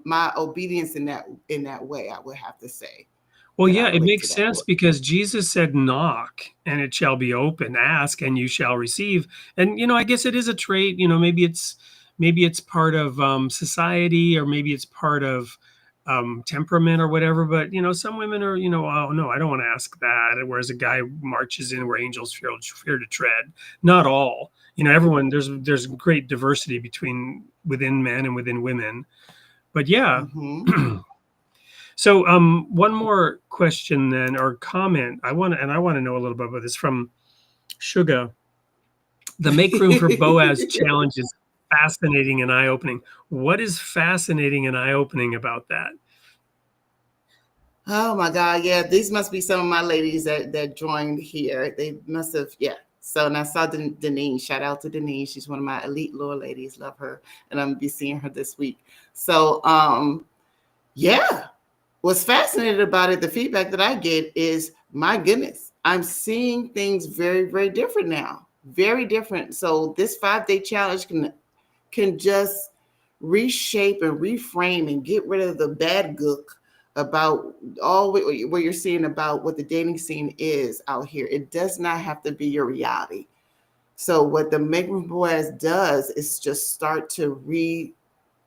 my obedience in that way, I would have to say. Well, yeah, it makes sense because Jesus said, knock and it shall be open, ask and you shall receive. And, I guess it is a trait, maybe it's part of society, or maybe it's part of temperament or whatever. But, some women are, oh, no, I don't want to ask that. Whereas a guy marches in where angels fear to tread. Not all. Everyone, there's great diversity within men and within women. But yeah. Mm-hmm. So one more question then, or comment. I want to know a little bit about this from Suga. The Make Room for Boaz challenge is fascinating and eye-opening. What is fascinating and eye-opening about that? Oh my God, yeah. These must be some of my ladies that joined here. They must have, yeah. So, and I saw Denise. Shout out to Denise. She's one of my elite lore ladies. Love her. And I'm going to be seeing her this week. So, yeah. What's fascinating about it, the feedback that I get is, my goodness, I'm seeing things very, very different now. Very different. So this 5-day challenge can just reshape and reframe and get rid of the bad gook about all what you're seeing about what the dating scene is out here. It does not have to be your reality. So what the Make Room for Boaz does is just start to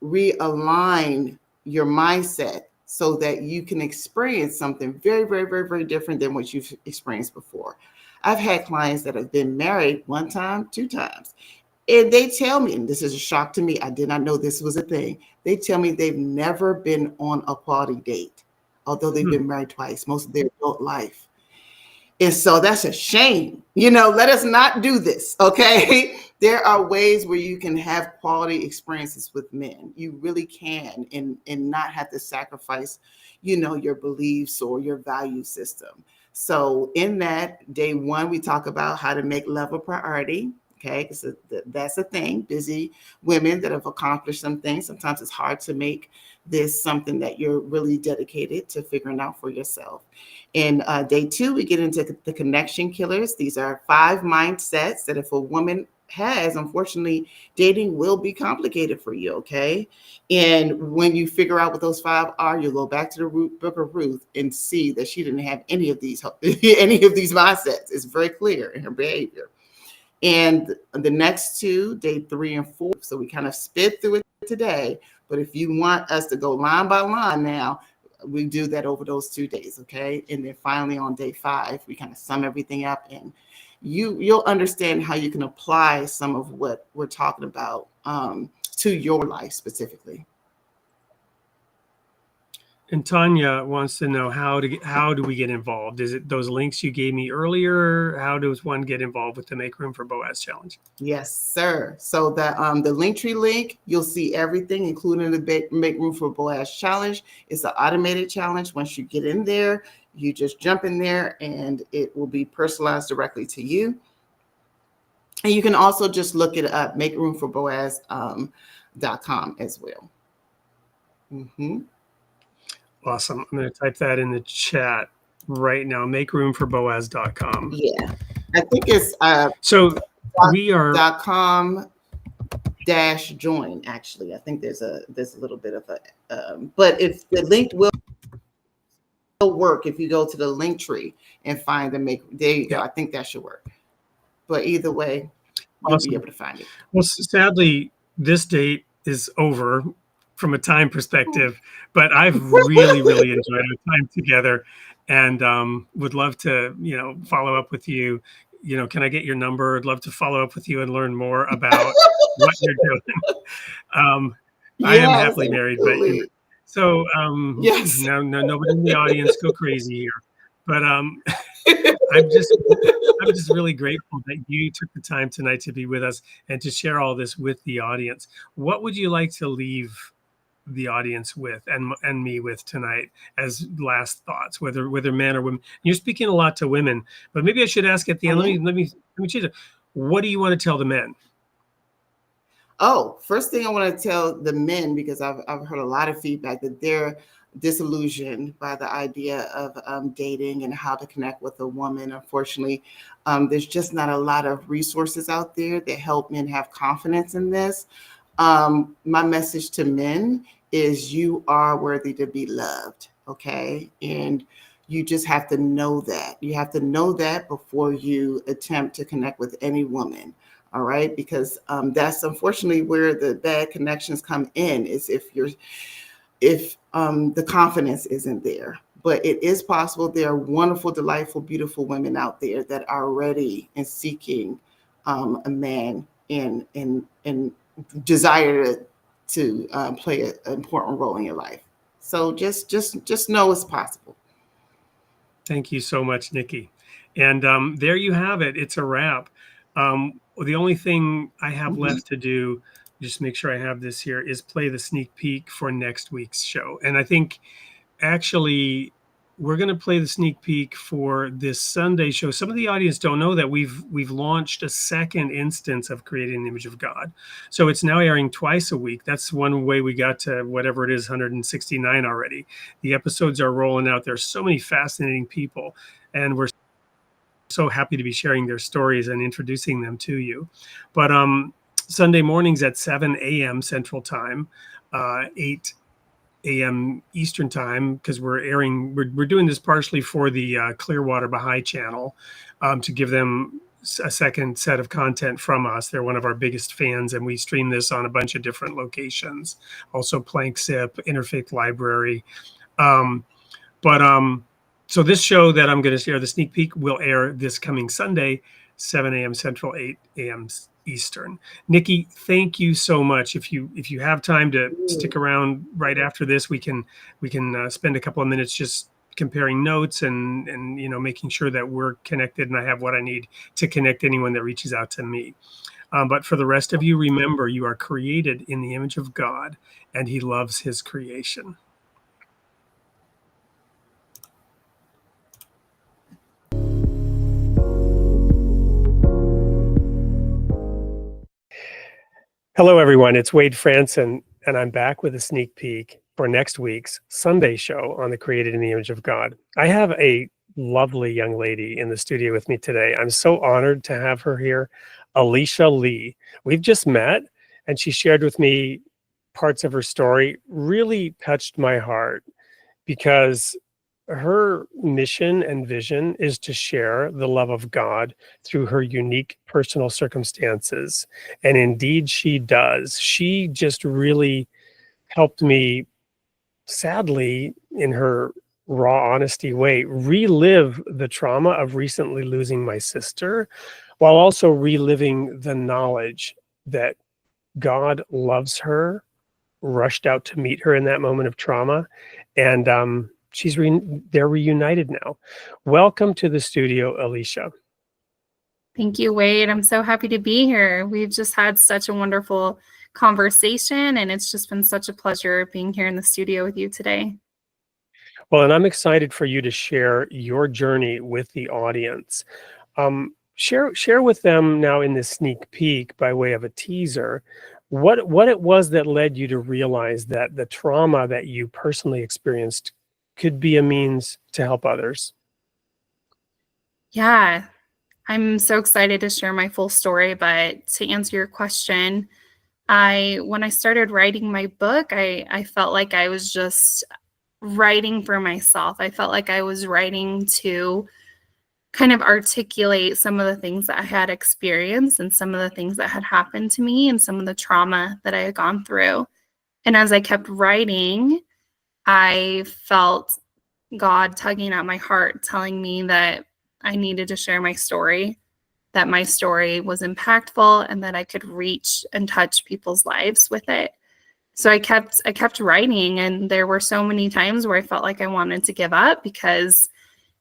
realign your mindset so that you can experience something very, very, very, very different than what you've experienced before. I've had clients that have been married 1 time, 2 times. And they tell me, and this is a shock to me, I did not know this was a thing. They tell me they've never been on a quality date, although they've been married twice, most of their adult life. And so that's a shame. Let us not do this, okay? There are ways where you can have quality experiences with men. You really can, and not have to sacrifice, your beliefs or your value system. So in that, day 1, we talk about how to make love a priority. Okay, because that's a thing. Busy women that have accomplished some things. Sometimes it's hard to make this something that you're really dedicated to figuring out for yourself. In day 2, we get into the connection killers. These are 5 mindsets that if a woman has, unfortunately, dating will be complicated for you, okay? And when you figure out what those 5 are, you'll go back to the Book of Ruth and see that she didn't have any of these mindsets. It's very clear in her behavior. And the next 2, day 3 and 4, so we kind of spit through it today. But if you want us to go line by line now, we do that over those 2 days, okay? And then finally on day 5, we kind of sum everything up, and you'll understand how you can apply some of what we're talking about to your life specifically. And Tanya wants to know how do we get involved? Is it those links you gave me earlier? How does one get involved with the Make Room for Boaz challenge? Yes, sir. So the Linktree link, you'll see everything, including the Make Room for Boaz challenge. It's an automated challenge. Once you get in there, you just jump in there and it will be personalized directly to you. And you can also just look it up, makeroomforboaz.com as well. Mm-hmm. Awesome. I'm going to type that in the chat right now, makeroomforboaz.com. Yeah. I think it's so we are .com/join, actually. I think there's a little bit of a but if the link will work if you go to the Linktree and find the there you go. I think that should work. But either way, you'll be able to find it. Well, sadly, this date is over from a time perspective, but I've really, really enjoyed our time together, and would love to, follow up with you. Can I get your number? I'd love to follow up with you and learn more about what you're doing. I am happily married, but yes. No, nobody in the audience go crazy here. But I'm just really grateful that you took the time tonight to be with us and to share all this with the audience. What would you like to leave the audience with and me with tonight as last thoughts, whether men or women? You're speaking a lot to women, but maybe I should ask at the end. Let me change it. What do you want to tell the men? Oh, first thing I want to tell the men, because I've heard a lot of feedback that they're disillusioned by the idea of dating and how to connect with a woman. Unfortunately, there's just not a lot of resources out there that help men have confidence in this. My message to men is you are worthy to be loved, okay? And you just have to know that. You have to know that before you attempt to connect with any woman, all right? Because that's unfortunately where the bad connections come in, is if the confidence isn't there. But it is possible. There are wonderful, delightful, beautiful women out there that are ready and seeking a man and desire to play an important role in your life. So just know it's possible. Thank you so much, Nikki. And there you have it. It's a wrap. The only thing I have left to do, just make sure I have this here, is play the sneak peek for next week's show. And I think actually we're going to play the sneak peek for this Sunday show. Some of the audience don't know that we've launched a second instance of Creating the Image of God. So it's now airing twice a week. That's one way we got to whatever it is, 169 already. The episodes are rolling out. There's so many fascinating people, and we're so happy to be sharing their stories and introducing them to you. But Sunday mornings at 7 a.m. Central Time, 8 a.m. Eastern Time, because we're doing this partially for the Clearwater Baha'i channel to give them a second set of content from us. They're one of our biggest fans, and we stream this on a bunch of different locations. Also Plank Sip, Interfaith Library. So this show that I'm going to share, the sneak peek, will air this coming Sunday, 7 a.m. Central, 8 a.m. Eastern. Nikki, thank you so much. If you have time to stick around right after this, we can spend a couple of minutes just comparing notes and making sure that we're connected and I have what I need to connect anyone that reaches out to me. But for the rest of you, remember, you are created in the image of God, and He loves His creation. Hello, everyone. It's Wade Franson, and I'm back with a sneak peek for next week's Sunday show on the Created in the Image of God. I have a lovely young lady in the studio with me today. I'm so honored to have her here, Alicia Lee. We've just met, and she shared with me parts of her story. Really touched my heart because her mission and vision is to share the love of God through her unique personal circumstances. And indeed, she does. She just really helped me, sadly, in her raw honesty way, relive the trauma of recently losing my sister, while also reliving the knowledge that God loves her, rushed out to meet her in that moment of trauma, and they're reunited now. Welcome to the studio, Alicia. Thank you, Wade. I'm so happy to be here. We've just had such a wonderful conversation, and it's just been such a pleasure being here in the studio with you today. Well, and I'm excited for you to share your journey with the audience. Share with them now in this sneak peek, by way of a teaser, what it was that led you to realize that the trauma that you personally experienced could be a means to help others. Yeah, I'm so excited to share my full story, but to answer your question, when I started writing my book, I felt like I was just writing for myself. I felt like I was writing to kind of articulate some of the things that I had experienced and some of the things that had happened to me and some of the trauma that I had gone through. And as I kept writing, I felt God tugging at my heart, telling me that I needed to share my story, that my story was impactful, and that I could reach and touch people's lives with it. So I kept writing, and there were so many times where I felt like I wanted to give up because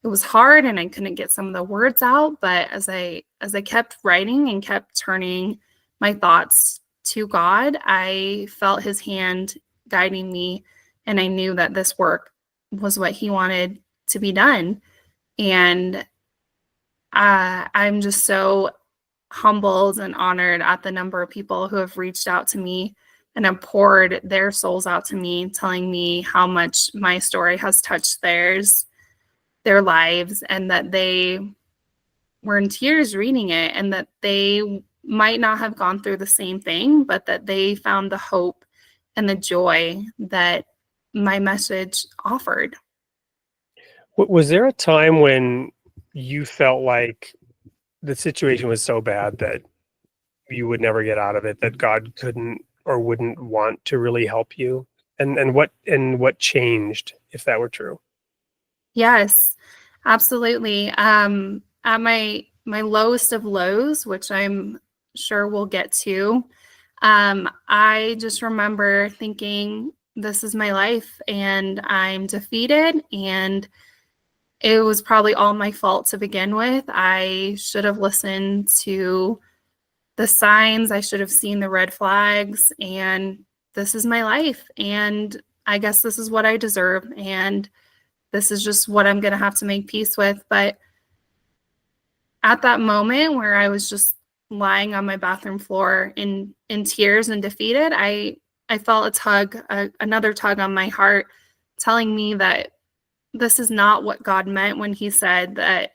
it was hard and I couldn't get some of the words out. But as I kept writing and kept turning my thoughts to God, I felt his hand guiding me, and I knew that this work was what he wanted to be done. And I'm just so humbled and honored at the number of people who have reached out to me and have poured their souls out to me, telling me how much my story has touched their lives, and that they were in tears reading it, and that they might not have gone through the same thing, but that they found the hope and the joy that my message offered. Was there a time when you felt like the situation was so bad that you would never get out of it, that God couldn't or wouldn't want to really help you? And what changed, if that were true? Yes, absolutely. At my lowest of lows, which I'm sure we'll get to, I just remember thinking, this is my life and I'm defeated, and it was probably all my fault to begin with. I should have listened to the signs. I should have seen the red flags, and this is my life. And I guess this is what I deserve. And this is just what I'm going to have to make peace with. But at that moment where I was just lying on my bathroom floor in tears and defeated, I felt a tug, another tug on my heart, telling me that this is not what God meant when he said that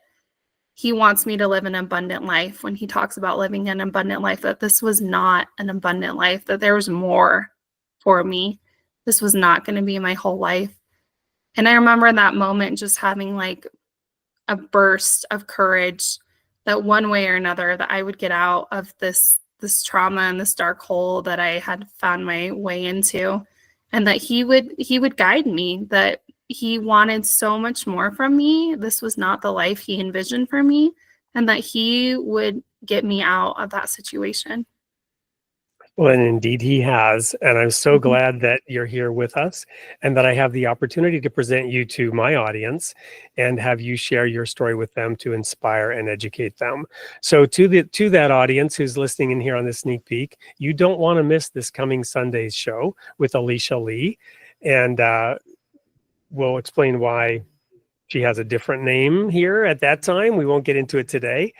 he wants me to live an abundant life. When he talks about living an abundant life, that this was not an abundant life, that there was more for me. This was not going to be my whole life. And I remember in that moment just having like a burst of courage that one way or another that I would get out of this trauma and this dark hole that I had found my way into, and that he would guide me, that he wanted so much more from me. This was not the life he envisioned for me, and that he would get me out of that situation. Well, and indeed he has. And I'm so glad that you're here with us and that I have the opportunity to present you to my audience and have you share your story with them to inspire and educate them. So to that audience who's listening in here on this sneak peek, you don't want to miss this coming Sunday's show with Alicia Lee. And we'll explain why she has a different name here at that time. We won't get into it today.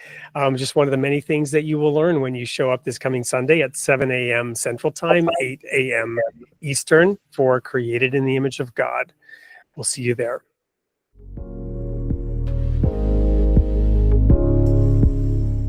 Just one of the many things that you will learn when you show up this coming Sunday at 7 a.m. Central Time, 8 a.m. Eastern for Created in the Image of God. We'll see you there.